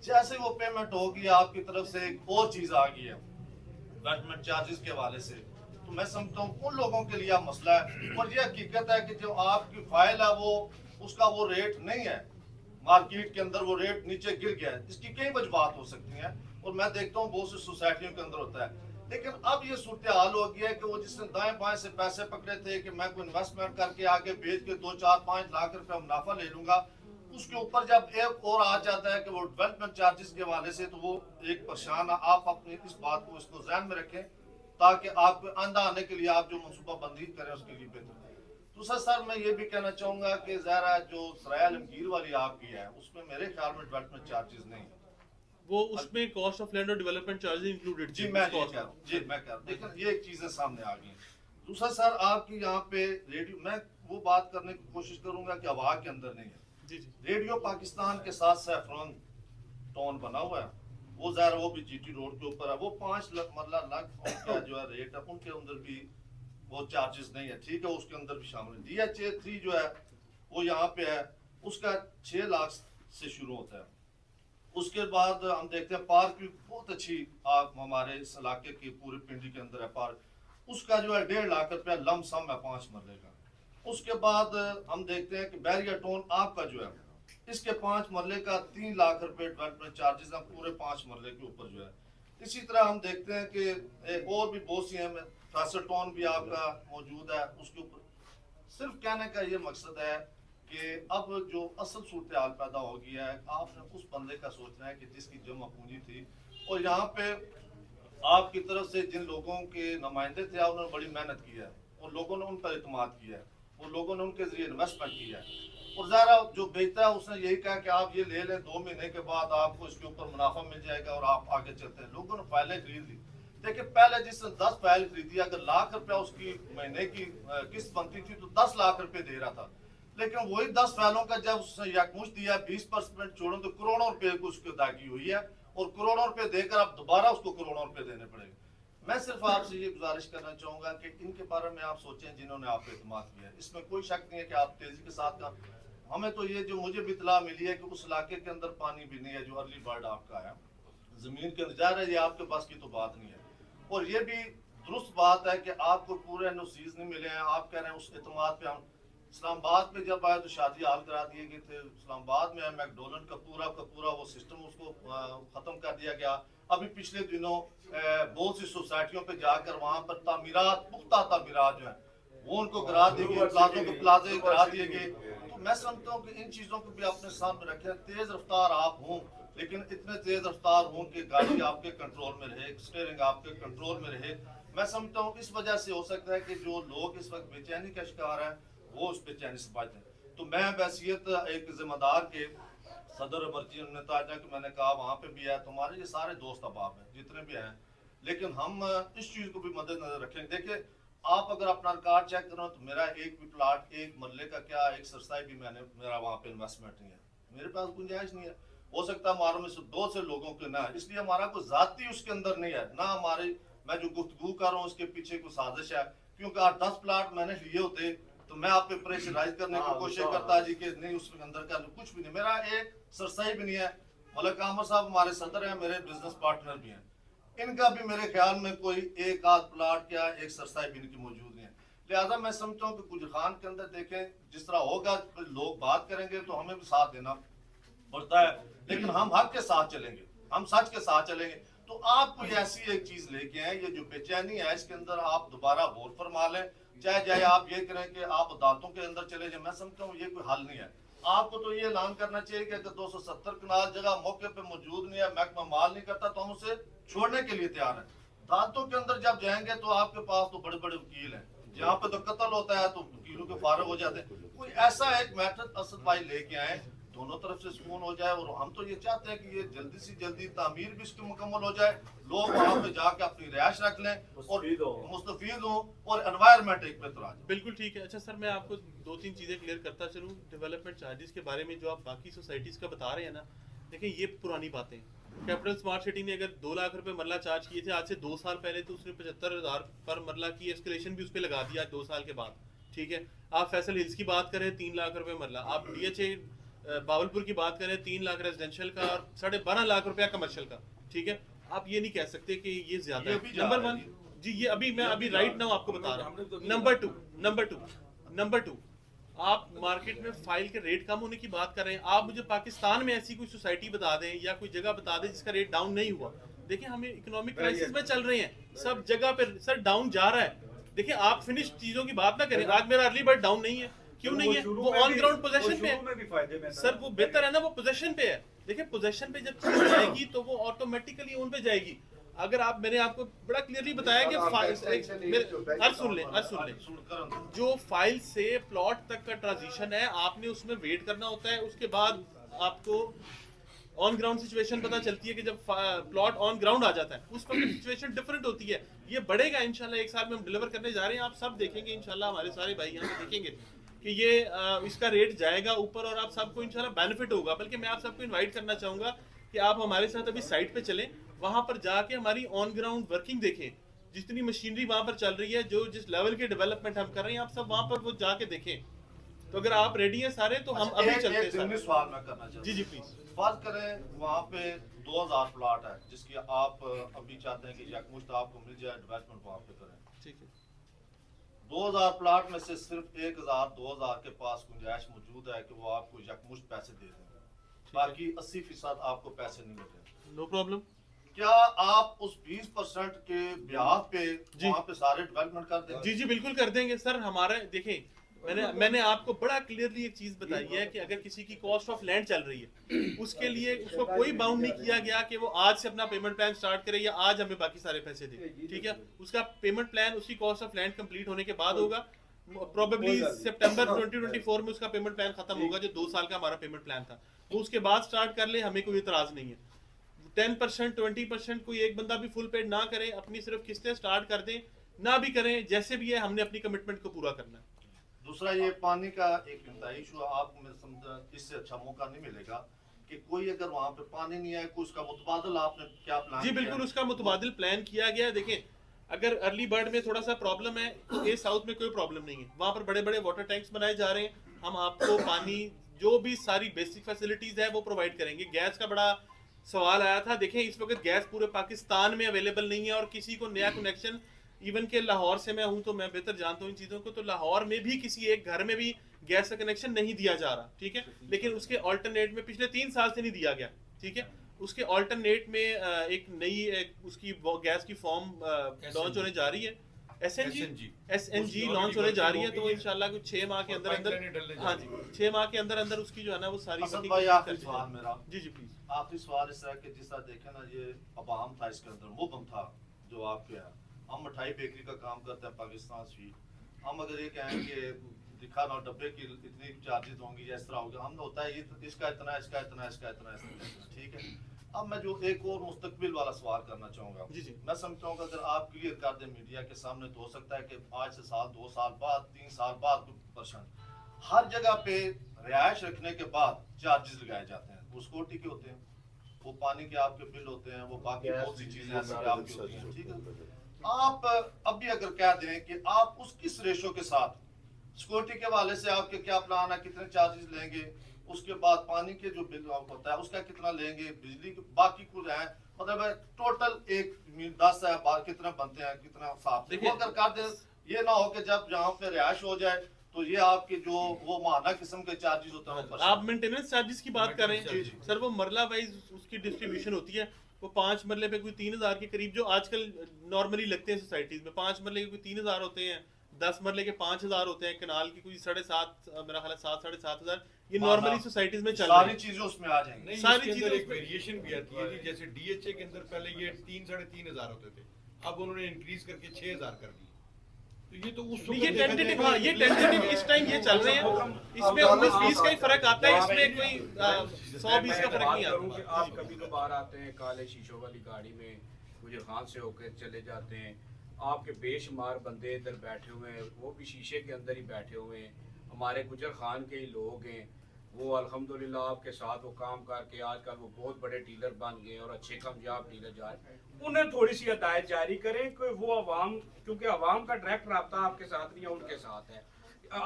जैसे वो पेमेंट होगी आपकी तरफ से एक और चीज़ आ गई है इन्वेस्टमेंट चार्जेस के हवाले से, तो मैं समझता हूँ उन लोगों के लिए मसला है। और ये हकीकत है कि जो आपकी फाइल है वो उसका वो रेट नहीं है, मार्केट के अंदर वो रेट नीचे गिर गया है। इसकी कई वजूहात हो सकती हैं और मैं देखता हूँ बहुत सी सोसाइटियों के अंदर होता है। लेकिन अब ये सूरत हाल हो गया है कि वो जिसने दाएं बाएं से पैसे पकड़े थे कि मैं कोई इन्वेस्टमेंट करके आगे बेच के 2-4-5 लाख रुपया मुनाफा ले लूंगा, उसके ऊपर जब एक और आ जाता है कि वो डेवलपमेंट चार्जेस के हवाले से, तो वो एक परेशान है। आप अपनी इस बात को इसको ध्यान में रखें ताकि आपको आंदा आने के लिए आप जो मनसूबा बंदी करें उसके लिए बेहतर है। दूसरा सर मैं ये भी कहना चाहूँगा कि ज़रा जो सराय आलमगीर वाली आपकी है उसमें मेरे ख्याल में डेवलपमेंट चार्जेस नहीं है, वो उसमें कॉस्ट ऑफ लैंड और डेवलपमेंट चार्जेस इंक्लूडेड। जी मैं कह रहा हूँ, जी मैं कह रहा हूँ। लेकिन ये चीज़ें सामने आ गई। दूसरा सर आपकी यहाँ पे रेडियो, मैं वो बात करने की कोशिश करूँगा कि हवा के अंदर नहीं है। जी जी। रेडियो पाकिस्तान के साथ सैफरन टाउन बना हुआ है, वो ज़ाहिर वो भी जीटी रोड के ऊपर है, वो 5 लाख उनका जो है रेट है, उनके अंदर भी वो चार्जेस नहीं है, ठीक है, उसके अंदर भी शामिल है। DHA 3 जो है वो यहाँ पे है, उसका 6 लाख से शुरू होता है। उसके बाद हम देखते हैं पार्क भी बहुत अच्छी आप हमारे इस इलाके की पूरे पिंडी के अंदर है पार्क, उसका जो है 1.5 लाख रुपया लम सम है 5 मरले का। उसके बाद हम देखते हैं कि बैरियर टोन आपका जो है इसके 5 मरले का 3 लाख रुपए डेवलपमेंट चार्जेस हैं पूरे 5 मरले के ऊपर जो है। इसी तरह हम देखते हैं कि और भी बहुत सी हैं, फैसल टोन भी आपका मौजूद है उसके ऊपर। सिर्फ कहने का ये मकसद है कि अब जो असल सूरत हाल पैदा हो गई है, आपने उस बंदे का सोचना है कि जिसकी जमा पूंजी थी, और यहाँ पे आपकी तरफ से जिन लोगों के नुमाइंदे थे उन्होंने बड़ी मेहनत की है और लोगों ने उन पर इत्मीनान किया है और लोगों ने उनके जरिए इन्वेस्टमेंट किया है, और ज़रा जो बेचता है उसने यही कहा कि आप ये ले लें, 2 महीने के बाद आपको इसके ऊपर मुनाफा मिल जाएगा और आप आगे चलते हैं। लोगों ने फाइलें खरीद ली। देखिए पहले जिसने 10 फाइल खरीदी, अगर लाख रुपया उसकी महीने की किस्त बनती थी तो 10 लाख रुपए दे रहा था, लेकिन वही 10 फाइलों का जब उसने यकमुश्त दिया 20% छोड़ो तो करोड़ों रुपए को उसकी अदायगी हुई है, और करोड़ों रुपए देकर अब दोबारा उसको करोड़ों रुपए देने पड़ेंगे। मैं सिर्फ आपसे ये गुजारिश करना चाहूंगा कि इनके बारे में आप सोचें जिन्होंने आप पे इत्मीनान किया है। इसमें कोई शक नहीं है कि आप तेजी के साथ काम। हमें तो ये जो मुझे भी इत्तला मिली है कि उस इलाके के अंदर पानी भी नहीं है जो अर्ली बर्ड आपका है, जमीन के अंदर जा रहा है, ये आपके पास की तो बात नहीं है। और ये भी दुरुस्त बात है कि आपको पूरे एनओसीज नहीं मिले हैं, आप कह रहे हैं उस इत्मीनान पे हम इस्लामाबाद में जब आए तो शादी हाल करा दिए गए थे, इस्लामाबाद में मैकडोनल्ड का पूरा वो सिस्टम उसको ख़त्म कर दिया गया। अभी पिछले दिनों बहुत सी सोसाइटियों पे जाकर वहाँ पर तामीरात, पुख्ता तामीरात जो है वो उनको करा दिए गए, प्लाजों के प्लाजे करा दिए गए। तो मैं समझता हूँ कि इन चीज़ों को भी अपने सामने रखें। तेज़ रफ्तार आप हों, लेकिन इतने तेज़ रफ्तार हों कि गाड़ी आपके कंट्रोल में रहे, स्टीयरिंग आपके कंट्रोल में रहे। मैं समझता हूँ इस वजह से हो सकता है कि जो लोग इस वक्त बेचैनी का शिकार हैं वो उस बेचैनी से बचते हैं। तो मैं बैसियत एक जिम्मेदार के सदर मर्जी ताजा कि मैंने कहा वहाँ पे भी है, तुम्हारे ये सारे दोस्त अहबाब हैं जितने भी हैं, लेकिन हम इस चीज़ को भी मद्देनजर रखेंगे। देखिए आप अगर अपना रिकॉर्ड चेक करो तो मेरा एक भी प्लाट, एक मरले का क्या, एक सरसाई भी मेरा वहाँ पे इन्वेस्टमेंट नहीं है, मेरे पास गुंजाइश नहीं है। हो सकता है हमारे में से 2 से लोगों के ना, इसलिए हमारा कोई जाती उसके अंदर नहीं है ना हमारी। मैं जो गुफ्तगू कर रहा हूँ उसके पीछे कोई साजिश है, क्योंकि 8-10 प्लाट मैंने लिए होते तो मैं आप पे प्रेशराइज करने की कोशिश करता जी कि नहीं उसके अंदर का कुछ भी नहीं, मेरा एक सरसाई भी नहीं है। मलिक अहमद साहब हमारे सदर हैं, मेरे बिजनेस पार्टनर भी हैं, इनका भी मेरे ख्याल में कोई एक आध प्लाट क्या एक सरसाई भी इनकी मौजूद नहीं है। लिहाजा मैं समझता हूँ कि कुछ खान के अंदर देखें जिस तरह होगा लोग बात करेंगे तो हमें भी साथ देना पड़ता है, लेकिन हम हक के साथ चलेंगे, हम सच के साथ चलेंगे। तो आप कोई ऐसी एक चीज लेके आए, ये जो बेचैनी है इसके अंदर आप दोबारा गौर फरमा लें, चाहे आप ये करें कि आप अदालतों के अंदर चले जाए, मैं समझता हूँ ये कोई हल नहीं है। आपको तो ये ऐलान करना चाहिए कि अगर 270 कनाल जगह मौके पे मौजूद नहीं है, महकमा माल नहीं करता, तो हम उसे छोड़ने के लिए तैयार हैं। अदालतों के अंदर जब जाएंगे तो आपके पास तो बड़े बड़े वकील हैं, जहाँ पे तो कत्ल होता है तो वकीलों के फारग हो जाते हैं। कोई ऐसा एक मैटर असद भाई लेके आए, दोनों तरफ से सुकून हो जाए, और हम तो ये चाहते हैं कि ये जल्दी से जल्दी तामीर भी इसकी मुकम्मल हो जाए, लोग वहाँ पे जाके अपनी रिहाइश रख लें और मुस्तफीद हों और एनवायरनमेंट एक बेहतर आ जाए। बिल्कुल ठीक है। अच्छा सर, मैं आपको 2-3 चीज़ें क्लियर करता चलूँ डेवलपमेंट चार्जेस के बारे में जो आप बाकी सोसाइटीज़ का बता रहे हैं ना। देखिए ये पुरानी बातें, कैपिटल स्मार्ट सिटी ने अगर 2 लाख रुपए मरला चार्ज किए थे आज से 2 साल पहले, तो उसने 75,000 पर मरला की एस्केलेशन भी उस पर लगा दिया 2 साल के बाद। ठीक है, आप फैसल हिल्स की बात करें 3 लाख रुपए मरला, आप DHA बावलपुर की बात करें 3 लाख रेजिडेंशियल का और 12.5 लाख रुपया कमर्शियल का। ठीक है, आप ये नहीं कह सकते कि ये ज्यादा है। नंबर 1 जी, ये अभी राइट नाउ आपको बता रहा हूँ। नंबर टू आप मार्केट में फाइल के रेट कम होने की बात कर रहे हैं। आप मुझे पाकिस्तान में ऐसी कोई सोसाइटी बता दें या कोई जगह बता दें जिसका रेट डाउन नहीं हुआ। देखिए हमें इकोनॉमिक क्राइसिस में चल रहे हैं, सब जगह पे सर डाउन जा रहा है। देखिए आप फिनिश चीजों की बात ना करें। आज मेरा अर्ली बर्ड डाउन नहीं है, क्यों नहीं है? वो ऑन ग्राउंड पोजीशन पे है सर, वो बेहतर है ना, वो पोजीशन पे है। देखिए पोजीशन पे जब चीज जाएगी तो वो ऑटोमेटिकली उन पे जाएगी। अगर आप, मैंने आपको बड़ा क्लियरली बताया कि सुन ले, जो फाइल से प्लॉट तक का ट्रांजिशन है आपने उसमें वेट करना होता है। उसके बाद आपको ऑन ग्राउंड सिचुएशन पता चलती है कि जब प्लॉट ऑन ग्राउंड आ जाता है उस वक्त सिचुएशन डिफरेंट होती है। ये बढ़ेगा इंशाल्लाह, 1 साल में हम डिलीवर करने जा रहे हैं। आप सब देखेंगे इंशाल्लाह, हमारे सारे भाई यहाँ पे देखेंगे कि ये इसका रेट जाएगा ऊपर और आप सबको इंशाल्लाह बेनिफिट होगा। बल्कि मैं आप सबको इनवाइट करना चाहूँगा कि आप हमारे साथ अभी साइट पे चलें, वहाँ पर जाके हमारी ऑन ग्राउंड वर्किंग देखें, जितनी मशीनरी वहाँ पर चल रही है, जो जिस लेवल के डेवलपमेंट हम कर रहे हैं, आप सब वहाँ पर वो जाके देखें। तो अगर आप रेडी हैं सारे तो हम अभी चलते हैं एक ज़रूरी सर। सवाल मैं करना चाहता हूँ। जी जी प्लीज। फर्ज करें वहाँ पे 2000 प्लॉट है जिसकी आप अभी चाहते हैं कि यकमुश्त आपको मिल जाए, डेवलपमेंट वहाँ पे करें। ठीक है। 2000 प्लॉट में से सिर्फ 1000 2000 के पास गुंजाइश मौजूद है कि वो आपको यकमुश्त पैसे दे देंगे, बाकी 80% आपको पैसे नहीं मिलते। No problem. क्या आप उस 20% के ब्याज पे जी। वहाँ पे सारे डेवलपमेंट कर देंगे? जी जी बिल्कुल कर देंगे सर। हमारा देखें, मैंने आपको बड़ा क्लियरली एक चीज बताई है कि अगर किसी की कॉस्ट ऑफ लैंड चल रही है उसके लिए उसको कोई बाउंड नहीं किया गया कि वो आज से अपना पेमेंट प्लान स्टार्ट करे या आज हमें बाकी सारे पैसे दे। ठीक है, उसका पेमेंट प्लान उसकी कॉस्ट ऑफ लैंड कंप्लीट होने के बाद होगा। प्रोबेबली सितंबर 2024 में उसका पेमेंट प्लान खत्म होगा, जो 2 साल का हमारा पेमेंट प्लान था। वो उसके बाद स्टार्ट कर ले, हमें कोई इतराज नहीं है। 10% 20% कोई एक बंदा भी फुल पेड ना करे, अपनी सिर्फ किस्तें स्टार्ट कर दें, ना भी करें, जैसे भी है हमने अपनी कमिटमेंट को पूरा करना है। दूसरा ये पानी का एक इंतहाई इशू, आपको मैं समझा इससे अच्छा मौका नहीं मिलेगा कि कोई अगर वहाँ पे पानी नहीं आए, कोई उसका मुतबादल आपने क्या प्लान जी किया? बिल्कुल, उसका मुतबादिल प्लान किया गया है। देखें, अगर अर्ली बर्ड में थोड़ा सा प्रॉब्लम है, ए साउथ में कोई प्रॉब्लम नहीं है। वहाँ पर बड़े बड़े वाटर टैंक्स बनाए जा रहे हैं। हम आपको पानी जो भी सारी बेसिक फैसिलिटीज है वो प्रोवाइड करेंगे। गैस का बड़ा सवाल आया था। देखें, इस वक्त गैस पूरे पाकिस्तान में अवेलेबल नहीं है और किसी को नया कनेक्शन, इवन के लाहौर से मैं हूं तो मैं बेहतर जानता हूं इन चीज़ों को, तो लाहौर में भी किसी एक घर में भी गैस का कनेक्शन नहीं दिया जा रहा। ठीक है, लेकिन उसके ऑल्टरनेट में पिछले 3 साल से नहीं दिया गया। ठीक है, उसके ऑल्टरनेट में एक नई उसकी गैस की फॉर्म लॉन्च होने जा रही है। SNG लॉन्च होने जा रही है, तो इंशाल्लाह कुछ 6 माह के अंदर अंदर, हाँ जी 6 माह के अंदर अंदर उसकी जो है ना वो सारी असद भाई, आखिरी सवाल मेरा। जी जी प्लीज। आखिरी सवाल इस तरह के, जिस तरह देखे ना, ये अवाम था इसके अंदर, मुबम था जो आपके यहाँ। हम मिठाई बेकरी का काम करते हैं, पाकिस्तान स्वीट। हम अगर ये कहें कि दिखा ना डब्बे की इतनी चार्जेस होंगी या इस तरह होगा, हम होता है ये इसका इतना, इसका इतना, इसका इतना, इसका। ठीक है, अब मैं जो एक और मुस्तकबिल वाला सवाल करना चाहूँगा। जी जी। मैं समझता हूँ कि अगर आप क्लियर कर दें मीडिया के सामने, तो हो सकता है कि आज से साल 2 साल बाद 3 साल बाद % हर जगह पे रिहायश रखने के बाद चार्जेस लगाए जाते हैं। वो सिक्योरिटी के होते हैं, वो पानी के आपके बिल होते हैं, वो बाकी बहुत सी चीजें ऐसी आपकी होती हैं। ठीक है, आप अभी अगर कह दें कि आप उस किस रेशो के साथ सिक्योरिटी के हवाले से आपके क्या प्लान है, कितने चार्जेस लेंगे, उसके बाद पानी के जो बिल होता है उसका कितना लेंगे, बिजली के बाकी कुछ है, मतलब टोटल एक 10 है, कितना बनते हैं, कितना साफ वो अगर कर दे, ये ना हो कि जब जहाँ पे रिहायश हो जाए तो ये आपके जो वो माना किस्म के चार्जेस होते हैं। आप मेंटेनेंस चार्जेस की बात कर रहे हैं सर, वो मरला वाइज उसकी डिस्ट्रीब्यूशन होती है। वो 5 मरले पे कोई 3000 के करीब जो आजकल नॉर्मली लगते हैं सोसाइटीज में, 5 मरले के कोई 3000 होते हैं, 10 मरले के 5000 होते हैं, कनाल की कोई 7.5 मेरा ख्याल है 7 साढ़े 7,000, ये नॉर्मली सोसाइटीज में चल रही सारी चीजें उसमें आ जाएंगी। नहीं, सारी इसके अंदर चीजें एक वेरिएशन भी आती है जी। जैसे डीएचए के अंदर पहले ये 3 साढ़े 3 हजार होते थे, अब उन्होंने इंक्रीज करके 6000 कर दिए। तो ये तो उस ये टेंटेटिव, हाँ ये टेंटेटिव इस टाइम ये चल रहे हैं। इसमें 19-20 का ही फर्क आता है, इसमें कोई 100-20 का फर्क नहीं आता। आप कभी कभार आते हैं काले शीशों वाली गाड़ी में, गुजर खान से होकर चले जाते हैं, आपके बेशुमार बंदे इधर बैठे हुए हैं, वो भी शीशे के अंदर ही बैठे हुए हैं, हमारे गुजर खान के ही लोग हैं। वो अल्हम्दुलिल्लाह आपके साथ वो काम करके आजकल वो बहुत बड़े डीलर बन गए और अच्छे कामयाब डीलर जा रहे हैं। उन्हें थोड़ी सी हदायत जारी करें कि वो अवाम, क्योंकि अवाम का डायरेक्ट रब्ता आपके साथ नहीं है, उनके साथ है।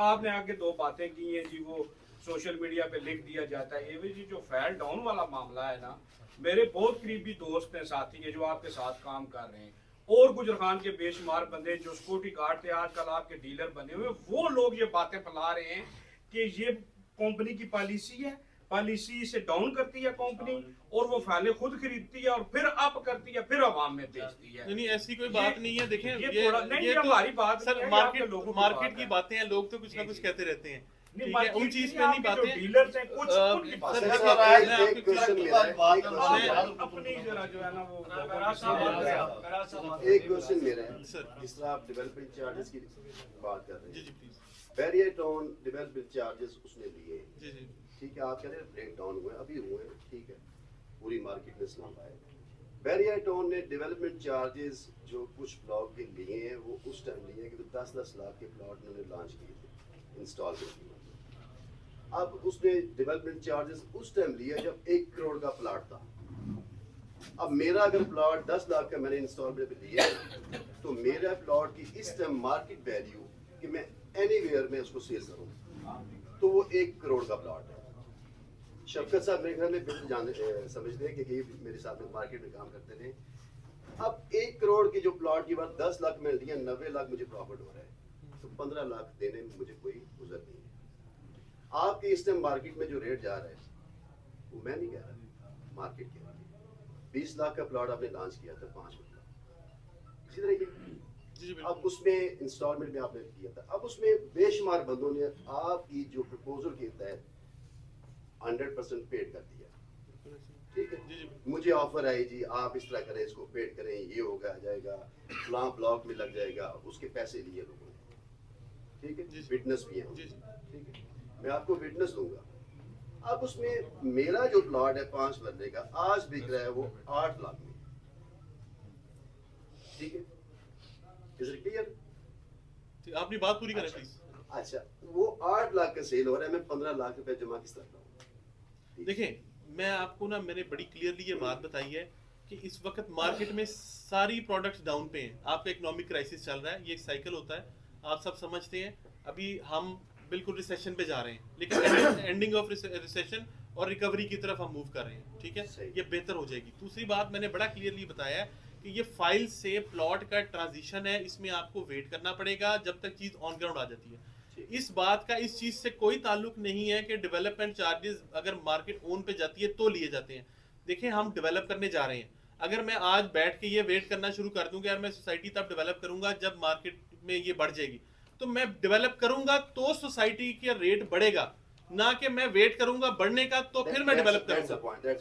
आपने आगे 2 बातें की हैं जी, वो सोशल मीडिया पे लिख दिया जाता है। ये जी जो फेल डाउन वाला मामला है ना, मेरे बहुत करीबी दोस्त हैं, साथी हैं जो आपके साथ काम कर रहे हैं, और गुजर खान के बेशुमार बंदे जो सिक्योरिटी गार्ड थे आजकल आपके डीलर बने हुए, वो लोग ये बातें फैला रहे हैं कि ये कंपनी की पॉलिसी है, पॉलिसी से डाउन करती है कंपनी और वो फाइलें खुद खरीदती है और फिर अप करती है, फिर आवाम में बेचती है। नहीं ऐसी कोई बात नहीं है। देखें ये हमारी बात सर, मार्केट की बातें हैं, लोग तो कुछ ना कुछ कहते रहते हैं। ठीक है, उन चीज पे नहीं बातें। डीलर्स हैं कुछ उनकी बातें एक क्वेश्चन मेरा है, अपनी जरा जो है ना वो एक क्वेश्चन मेरा है सर। इस तरह आप डेवलपमेंट चार्जेस की बात कर रहे जी हैं, जी please. Barrier town development charges उसने लिए, जी जी ठीक है, आप कह रहे हैं ब्रेक डाउन हुए, अभी हुए, ठीक है, पूरी मार्केट में इस्लाम आए। बैरियर टाउन ने डेवलपमेंट चार्जेस जो कुछ ब्लॉक के लिए हैं वो उस टाइम लिए कि 10-10 लाख के प्लॉट उन्होंने लॉन्च किए थे इंस्टॉलमेंट की। अब उसने डेवलपमेंट चार्जेस उस टाइम लिया जब 1 करोड़ का प्लॉट था। अब मेरा अगर प्लॉट 10 लाख का मैंने इंस्टॉलमेंट पे लिया है, तो मेरा प्लॉट की इस टाइम मार्केट वैल्यू कि मैं एनीवेयर में उसको सेल करूँ, तो वो 1 करोड़ का प्लॉट है। शफकत साहब मेरे घर में बिल्कुल समझते हैं कि ये मेरे साथ में मार्केट में काम करते थे। अब 1 करोड़ की जो प्लॉट की बात 10 लाख में लिया, 90 लाख मुझे प्रॉफिट हो रहा है, तो 15 लाख देने में मुझे कोई गुजर नहीं है। आपके इस टाइम मार्केट में जो रेट जा रहा है वो मैं नहीं कह रहा, मार्केट कह रही है। 20 लाख का प्लॉट आपने लॉन्च किया था 5 मिनट, इसी तरह के अब उसमें इंस्टॉलमेंट में आपने किया था, अब उसमें बेशुमार बंदों ने आपकी जो प्रपोजल के तहत 100% पेड कर दिया। ठीक है, मुझे ऑफर आई जी आप इस तरह करें, इसको पेड करें, ये होगा जाएगा, फलां ब्लॉक में लग जाएगा, उसके पैसे लिए लोगों ने। ठीक है, विटनेस भी है। ठीक है, मैं आपको विटनेस दूंगा। अब उसमें मेरा जो प्लॉट है 5 मरले का आज बिक रहा है वो 8 लाख में। ठीक है, इज इट क्लियर? आपनी बात पूरी करें प्लीज। अच्छा, वो 8 लाख का सेल हो रहा है, मैं 15 लाख रुपए जमा किस तरह करूं? देखिए मैं आपको ना, मैंने बड़ी क्लियरली ये बात बताई है कि इस वक्त मार्केट में सारी प्रोडक्ट्स डाउन पे हैं। आपका इकोनॉमिक क्राइसिस चल रहा है, ये एक साइकिल होता है, आप सब समझते हैं। अभी हम बिल्कुल रिसेशन पे जा रहे हैं, लेकिन एंडिंग ऑफ रिसेशन और रिकवरी की तरफ हम मूव कर रहे हैं। ठीक है, ये बेहतर हो जाएगी। दूसरी बात मैंने बड़ा क्लियरली बताया है कि ये फाइल से प्लॉट का ट्रांजिशन है, इसमें आपको वेट करना पड़ेगा जब तक चीज ऑन ग्राउंड आ जाती है। इस बात का इस चीज से कोई ताल्लुक नहीं है कि डेवलपमेंट चार्जेस अगर मार्केट ओन पे जाती है तो लिए जाते हैं। देखिए हम डेवलप करने जा रहे हैं, अगर मैं आज बैठ के ये वेट करना शुरू कर दूं कि यार मैं सोसाइटी तब डेवलप करूंगा जब मार्केट में ये बढ़ जाएगी, तो मैं डेवलप करूंगा तो सोसाइटी का रेट बढ़ेगा, ना कि मैं वेट करूंगा बढ़ने का तो फिर मैं डेवलप करूंगा।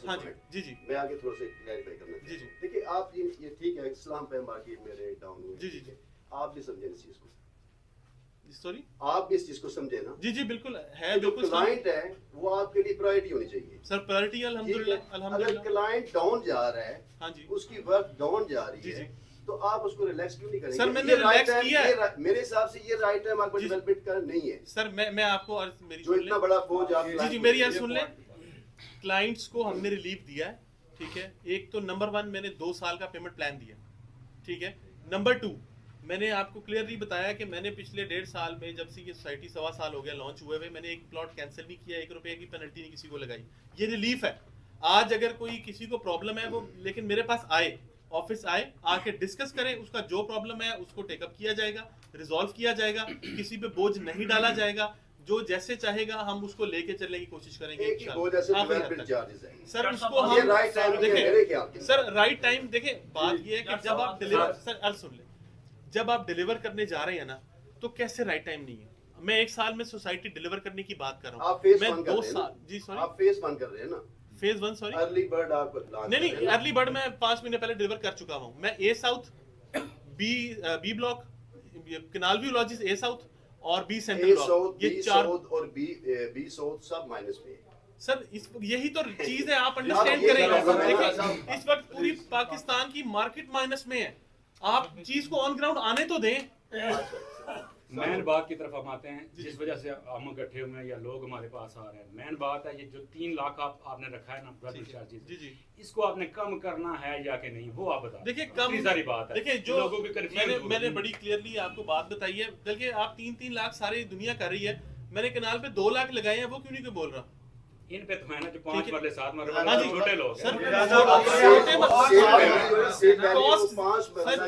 हाँ जी जी मैं आगे थोड़ा सा क्लैरिफाई करना जी जी। देखिए आप ये ठीक है, इस्लाम पे मार्केट में रेट डाउन हुए, जी जी जी, आप भी समझे इस चीज को, सॉरी आप भी इस चीज को समझे ना। जी जी बिल्कुल है, जो क्लाइंट है वो आपके लिए प्रायोरिटी होनी चाहिए सर। प्रायोरिटी अल्हम्दुलिल्लाह अगर क्लाइंट डाउन जा रहा है, हाँ जी, उसकी वर्क डाउन जा रही जी है, जी, तो आप उसको रिलैक्स क्यों नहीं करेंगे? सर मैंने रिलैक्स किया है, मेरे हिसाब से ये राइट टाइम आपको डेवलपमेंट का नहीं है सर। मैं आपको अर्ज मेरी जो इतना बड़ा फौज आप जी जी मेरी अर्ज सुन ले। क्लाइंट्स को हमने रिलीफ दिया है, ठीक है। एक तो नंबर 1 मैंने 2 साल का पेमेंट प्लान दिया, ठीक है। नंबर 2 मैंने आपको क्लियरली बताया कि मैंने पिछले 1.5 साल में, जब से ये सोसाइटी 1.25 साल हो गया लॉन्च हुए हुए, मैंने एक प्लॉट कैंसिल नहीं किया, 1 रुपए की पेनल्टी नहीं किसी को लगाई। ये रिलीफ है। आज अगर कोई किसी को प्रॉब्लम है वो लेकिन मेरे पास आए, ऑफिस आए, आके डिस्कस करें, उसका जो प्रॉब्लम है उसको टेकअप किया जाएगा, रिजॉल्व किया जाएगा, किसी पे बोझ नहीं डाला जाएगा, जो जैसे चाहेगा हम उसको लेके चलने की कोशिश करेंगे सर। उसको हम देखें सर, राइट टाइम देखें। बात ये है कि जब आप डिलीवर, सर अर्ज सुन ले, जब आप डिलीवर करने जा रहे हैं ना, तो कैसे राइट टाइम नहीं है? मैं 1 साल में सोसाइटी डिलीवर करने की बात कर रहा हूँ, मैं 2 साल। जी सॉरी, आप फेज 1 कर रहे हैं ना? फेज 1 सॉरी, अर्ली बर्ड आप नहीं, अर्ली बर्ड मैं 5 महीने पहले डिलीवर कर चुका हूँ। मैं ए साउथ, बी ब्लॉक, कनाल व्यू लॉजिस ए साउथ और बी सेंट्रल ब्लॉक, ये 4 और बी साउथ सब माइनस में। सर यही तो चीज है, आप अंडरस्टैंड करें। देखिए इस वक्त पूरी पाकिस्तान की मार्केट माइनस में है, आप चीज को ऑन ग्राउंड आने तो दें। मेन बात की तरफ हम आते हैं, जिस वजह से हम इकट्ठे हुए हैं या लोग हमारे पास आ रहे हैं। मेन बात है ये जो 3 लाख आपने रखा है ना डेवलपमेंट चार्जेस, जी जी, इसको आपने कम करना है या कि नहीं, वो आप बताओ। देखिए कम सारी बात है, देखिए जो लोगों की मैंने बड़ी क्लियरली आपको बात बताई है। बल्कि आप 3-3 लाख सारी दुनिया कर रही है, मैंने कनाल पे 2 लाख लगाए हैं, वो क्यों नहीं बोल रहा? इन पे तो मैंने जो 5 मरले 7 मरले छोटे लोग सर,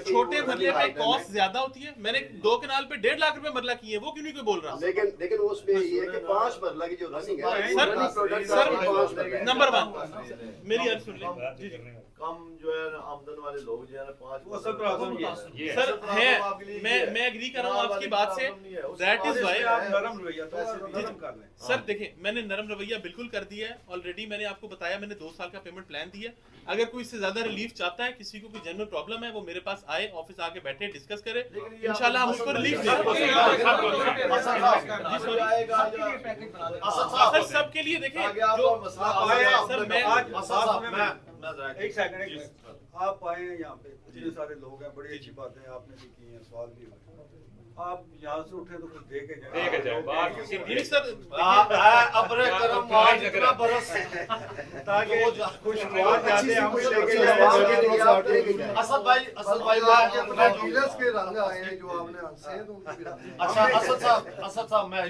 छोटे मरले पे कॉस्ट ज्यादा होती है। मैंने 2 कनाल पे 1.5 लाख रुपए मरला किए, वो क्यों नहीं कोई बोल रहा? लेकिन उसमें ये है कि 5 मरला की जो रनिंग है सर नंबर 1 मेरी अर्ज सुन ले। जी जी, कम जो है आमदन वाले लोग जो है ना 5 वो सब प्रॉब्लम ये है सर है। मैं एग्री कर रहा हूँ आपकी बात से, दैट इज व्हाई आप नरम रवैया तो नरम कर लें। सर देखिए मैंने नरम रवैया बिल्कुल कर दिया है ऑलरेडी। मैंने आपको बताया मैंने 2 साल का पेमेंट प्लान दिया। अगर कोई इससे ज्यादा रिलीफ चाहता है, किसी को कोई जनरल प्रॉब्लम है, वो मेरे पास आए, ऑफिस आके बैठे, डिस्कस करे, इंशाल्लाह हम उसको रिलीफ देंगे। सर सबके लिए देखिए जो सर मैं एक सेकंड, आप आए हैं यहाँ पे, इतने सारे लोग हैं, बड़ी अच्छी बातें आपने भी की हैं, सवाल भी हुए। आप यहाँ से उठे तो कुछ दे के जाए बात किसी नहीं सर, अपने कर्म आज इतना बरस ताकि कुछ जाते हम असद भाई डीलर्स के रंग आए हैं जो आपने हंसे हैं, तो उनकी भी रंग। अच्छा असद साहब मैं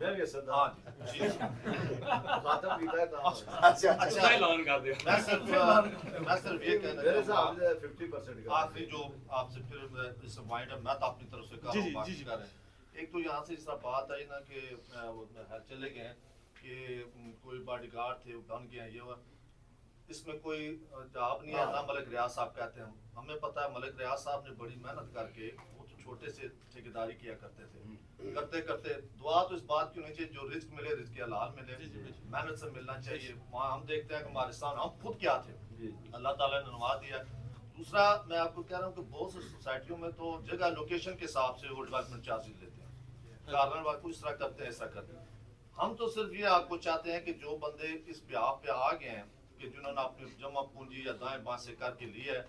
मैं भी असद हाँ जी खाता पीता है काम अच्छा अच्छा ऐलान कर दिया। मैं सिर्फ ये कहना मेरे चाहूँगा, हिसाब से 50% का आखिरी जो आपसे फिर इस वाइंड अप मैं तो अपनी तरफ से कर रहा जी, हूँ जी, बाकी जी, कर रहे हैं। एक तो यहाँ से जिस तरह बात आई ना कि वो चले गए हैं कि कोई बॉडीगार्ड थे वो बन गए हैं, ये वो इसमें कोई जवाब नहीं है ना। मलिक रियाज साहब कहते हैं, हमें पता है मलिक रियाज साहब ने बड़ी मेहनत करके वो तो छोटे से ठेकेदारी किया करते थे, करते करते दुआ तो इस बात की होनी चाहिए जो रिस्क मिले रिस्क हलाल मिले, मेहनत से मिलना चाहिए। वहाँ हम देखते हैं कि हमारे सामने हम खुद क्या थे, अल्लाह ताला ने नवाज दिया। दूसरा मैं आपको कह रहा हूँ कि बहुत सी सोसाइटियों में तो जगह लोकेशन के हिसाब से वो डेवलपमेंट चार्जेस लेते हैं, कारण कुछ इस तरह करते हैं ऐसा करते हैं। हम तो सिर्फ ये आपको चाहते हैं कि जो बंदे इस ब्याह पे आ गए हैं कि जिन्होंने अपनी जमा पूंजी या दाएं बाएं से करके ली है,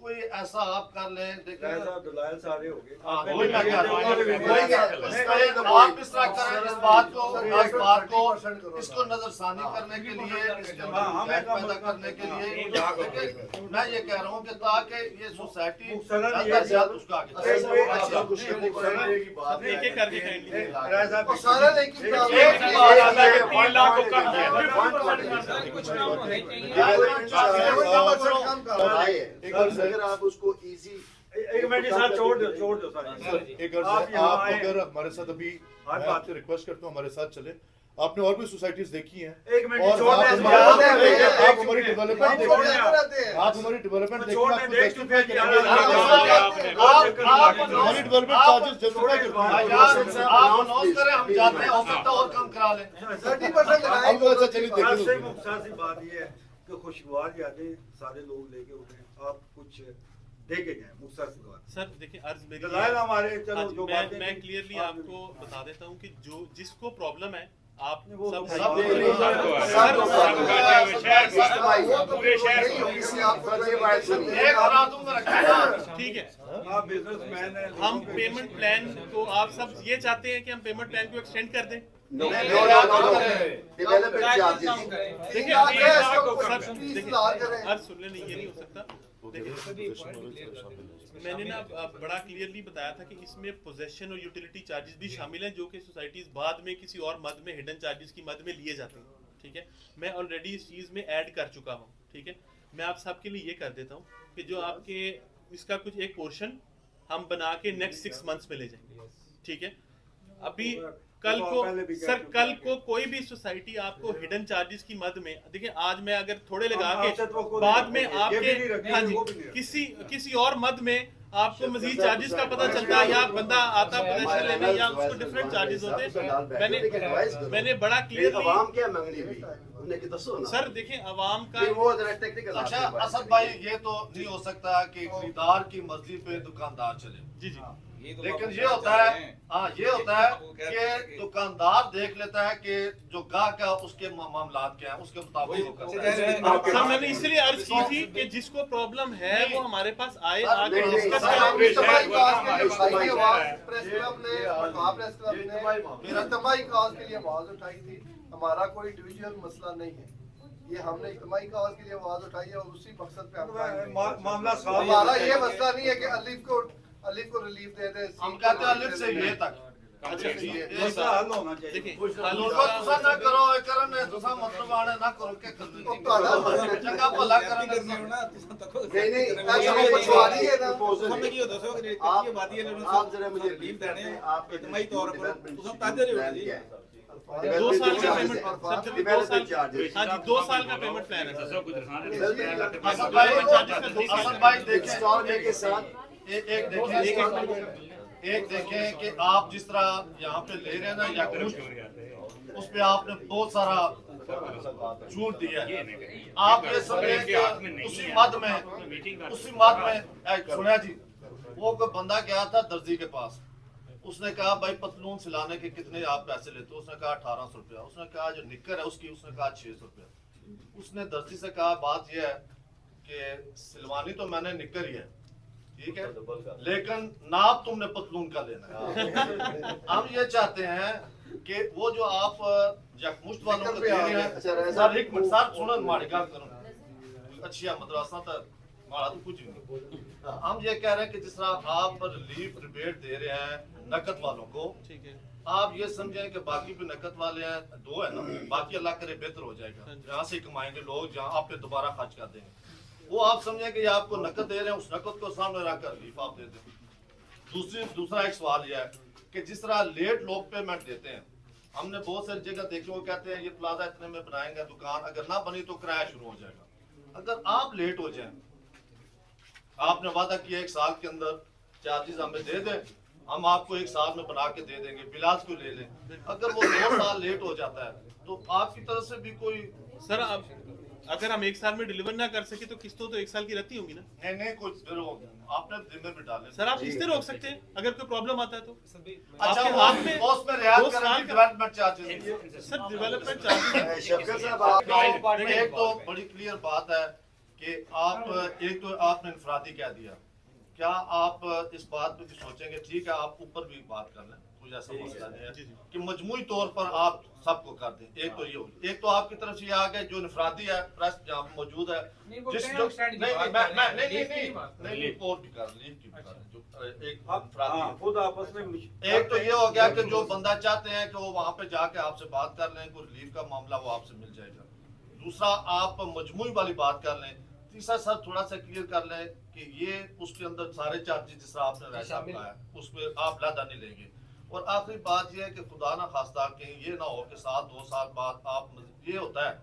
कोई ऐसा आप कर लें देखिए दलाल सारे हो गए। हाँ, वही मैं कह रहा हूँ। आप इस तरह करें इस बात को इसको नजरसानी करने के लिए, इसके अंदर बैठ पैदा करने के लिए लेकिन मैं ये कह रहा हूँ कि ताकि ये सोसाइटी ज्यादा से ज्यादा उसको आगे चले। एक एक करके काइंडली और सारा लेकिन एक और अगर आप उसको इजी एक मिनट साथ छोड़ दो सारे। एक आप यहाँ आप आए। अगर हमारे साथ अभी आज मैं बात- आपसे रिक्वेस्ट करता हूँ हमारे साथ चले। आपने और भी सोसाइटीज देखी हैं एक मिनट और छोड़ आप दे, हमारी- छोड़ दे, आप हमारी एक डेवलपमेंट मिनट, देखिए, छोड़ दे। आप हमारी डेवलपमेंट देखिए, छोड़ दे, आपको देख justify चुके करेंगे। हैं। हमारी डेवलपमेंट चार्जेस जस्टिफाई करेंगे। आप अनाउंस करें, हम जाते हैं, हो सकता है और कम करा लें। 30% हमको ऐसा चलिए देख सबसे लो। मुख्तार सी बात ये है कि खुशगवार यादें सारे लोग लेके उठे, आप कुछ दे के जाए। मुख्तार सी बात सर देखिए अर्ज मेरी दलाल हमारे चलो हाँ जी, जो मैं बातें क्लियरली आप आपको बता देता हूँ कि जो जिसको प्रॉब्लम है आप वो सब तो सब एक हरा दूंगा रखिएगा। ठीक है। आप बिजनेसमैन हैं, हम लोगों के- पेमेंट प्लान को आप सब ये चाहते हैं कि हम पेमेंट प्लान को एक्सटेंड कर दें। डेवलपमेंट चार्जेस देखिए लाख है, इसको सर, 30 लाख करें। अर्ज सुन लें, ये नहीं हो सकता। देखिए मैंने ना बड़ा क्लियरली बताया था कि इसमें पोजेशन और यूटिलिटी चार्जेस भी शामिल हैं जो कि सोसाइटीज बाद में किसी और मद में हिडन चार्जेस की मद में लिए जाते हैं। ठीक है, मैं ऑलरेडी इस चीज़ में ऐड कर चुका हूँ। ठीक है, मैं आप सबके लिए ये कर देता हूँ कि जो आपके इसका कुछ एक पोर्शन हम बना के नेक्स्ट 6 मंथ्स में ले जाएंगे। ठीक है, अभी कल को सर कल को कोई भी सोसाइटी आपको हिडन चार्जेस की मद में देखिए, आज मैं अगर थोड़े लगा के बाद में आपके हाँ जी किसी और मद में आपको मजीद चार्जेस का पता चलता है या बंदा आता पोजीशन लेने या उसको डिफरेंट चार्जेस होते हैं। मैंने बड़ा क्लियरली आवाम क्या मांगनी भी उन्हें कि दसो ना सर देखिए अवाम का फिर वो जरा टेक्निकल अच्छा असद भाई, ये तो नहीं हो सकता कि खरीदार की मर्जी पे दुकानदार चले। जी जी लेकिन ये होता है हाँ ये होता है कि दुकानदार देख लेता है कि जो गाहक है उसके मामलात क्या है, उसके मुताबिक वो करता है। सर मैंने इसलिए अर्ज की थी कि जिसको प्रॉब्लम है वो हमारे पास आए आके नहीं, डिस्कस नहीं, करें। इज्तिमाई काज के लिए भाई आवाज प्रेस क्लब ने प्रेस क्लब ने इज्तिमाई काज के लिए आवाज उठाई थी। हमारा कोई इंडिविजुअल मसला नहीं है, ये हमने इज्तिमाई काज के लिए आवाज उठाई है और उसी मकसद पे हम मामला साफ हमारा ये मसला नहीं है कि अलीफ को रिलीफ दे दे। हम कहते हैं अलिफ से ये तक अच्छा मसला हल होना चाहिए। देखिए लोगों तुसा ना करो करन तुसा मतलब आने ना करो के कर चंगा भला करन नहीं ऐसा वो पछवाड़ी है ना। आप जरा मुझे आप इज्तिमाई तौर पर तुम ताज़ा रहो जी। 2 साल का पेमेंट सर जब 2 साल चार्जेस हाँ जी 2 साल का पेमेंट प्लान है सर। असद भाई देखें इंस्टॉलमेंट के साथ एक देखें कि आप जिस तरह यहाँ पे ले रहे हैं ना या कुछ उस पे आपने बहुत सारा छूट दिया है। आप ये समझे कि उसी मद में सुनिया जी, वो कोई बंदा गया था दर्जी के पास, उसने कहा भाई पतलून सिलाने के कितने आप पैसे लेते हो? उसने कहा 1800 रुपया। उसने कहा जो निक्कर है उसकी, उसने कहा 600 रुपया। उसने दर्जी से कहा बात यह है कि सिलवानी तो मैंने निक्कर ही है, ठीक है, लेकिन नाप तुमने पतलून का लेना है। हम ये चाहते हैं कि वो जो आप मुश्त वालों को दे रहे हैं सर, एक मिनट सर सुनो, माड़ी गल करो, अच्छी मदरसा तो माड़ा तो कुछ नहीं। हम ये कह रहे हैं कि जिस तरह आप रिलीफ रिबेट दे रहे हैं नकद वालों को, ठीक है, आप ये समझें कि बाकी भी नकद वाले हैं, 2 है ना, बाकी अल्लाह करे बेहतर हो जाएगा, जहाँ से कमाएंगे लोग, जहाँ आप पे दोबारा खर्च कर देंगे, वो आप समझें कि आपको नकद दे रहे हैं, उस नकद को सामने रखकर रिलीफ आप दे दें। दूसरा एक सवाल यह है कि जिस तरह लेट लोग पेमेंट देते हैं, हमने बहुत सारी जगह देखी, वो कहते हैं ये प्लाजा इतने में बनाएंगे दुकान, अगर ना बनी तो किराया शुरू हो जाएगा। अगर आप लेट हो जाएं, आपने वादा किया 1 साल के अंदर चार्जेस हमें दे दें, हम आपको 1 साल में बना के दे देंगे, बिलाज को ले लें। अगर वो 2 साल लेट हो जाता है तो आपकी तरफ से भी कोई सर अब अगर हम 1 साल में डिलीवर ना कर सके तो किस्तों तो 1 साल की रहती होंगी ना? नहीं कोई फिर आपने दिन में भी डाले। सर आप किस्तें रोक सकते हैं अगर कोई प्रॉब्लम आता है तो। अच्छा, आपके हाथ में उसमें रियायत 2 करें साल development charges. Sir development charges Shafqat साहब आप एक तो बड़ी क्लियर बात है कि आप एक तो आपने इंफरादी कह दिया, क्या आप इस बात पे भी सोचेंगे, ठीक है आप ऊपर भी बात कर लें, कोई ऐसा मसला नहीं है कि मजमूई तौर पर आप सबको कर दें। एक तो ये हो, एक तो आपकी तरफ से ये आ गए जो इंफरादी है, प्रेस जहाँ पे मौजूद है, जिस जो नहीं और भी कर लीव की भी कर जो एक इंफरादी है। खुद आपस में एक तो ये हो गया कि जो बंदा चाहते हैं कि वो वहाँ पे जाके आपसे बात कर लें, कोई रिलीफ का मामला वो आपसे मिल जाएगा। दूसरा आप मजमूई वाली बात कर लें। तीसरा सर थोड़ा सा क्लियर कर लें कि ये उसके अंदर सारे चार्जेस जिस तरह आपने वैसा बताया उसमें आप लादा नहीं लेंगे। और आखिरी बात ये है कि खुदा ना खास्ता कहीं ये ना हो कि 2 साल बाद आप, ये होता है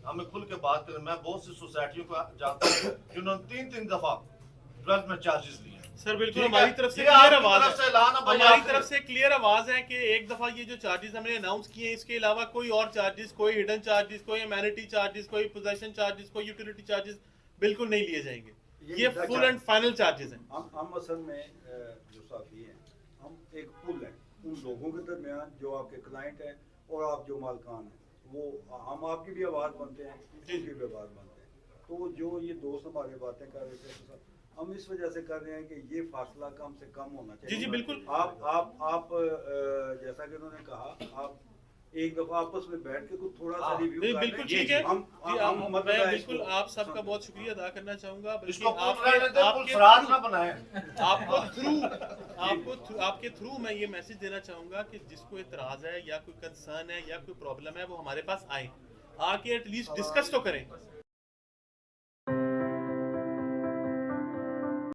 हमें खुल के बात करें, मैं बहुत सी सोसाइटियों को जानता हूँ जिन्होंने 3 दफा डेवलपमेंट चार्जेस लिए। सर बिल्कुल ठीक हमारी है, तरफ से ये क्लियर आपकी आवाज तरफ से ऐलान है है, भाई, हमारी आपने- तरफ से क्लियर आवाज है कि एक दफा ये जो चार्जेस हमने अनाउंस किए हैं इसके अलावा कोई और चार्जेस, कोई हिडन चार्जेस, कोई अमेनिटी चार्जेस, कोई पोजेशन चार्जेस, कोई यूटिलिटी चार्जेस बिल्कुल नहीं लिए जाएंगे। ये फुल एंड फाइनल चार्जेस हैं। हम असल में जो साफी हैं, हम एक पुल है उन लोगों के दरमियान जो आपके क्लाइंट हैं और आप जो मालकान हैं, वो हम आपकी भी आवाज़ बनते हैं, उनकी भी आवाज़ बनते हैं। तो जो ये दोस्त हमारे बातें कर रहे थे, हम इस वजह से कर रहे हैं कि ये फासला कम से कम होना चाहिए। जी बिल्कुल। आप जैसा कि उन्होंने कहा, आप एक दफा आपस में बैठ के कुछ थोड़ा सा रिव्यू कर लें। बिल्कुल ठीक है। हम मैं बिल्कुल आप सबका बहुत शुक्रिया अदा करना चाहूंगा। इसको ना बनाए आपके थ्रू मैं ये मैसेज देना चाहूंगा कि जिसको इतराज है या कोई कंसर्न है या कोई प्रॉब्लम है वो हमारे पास आए, आके एटलीस्ट डिस्कस तो करें।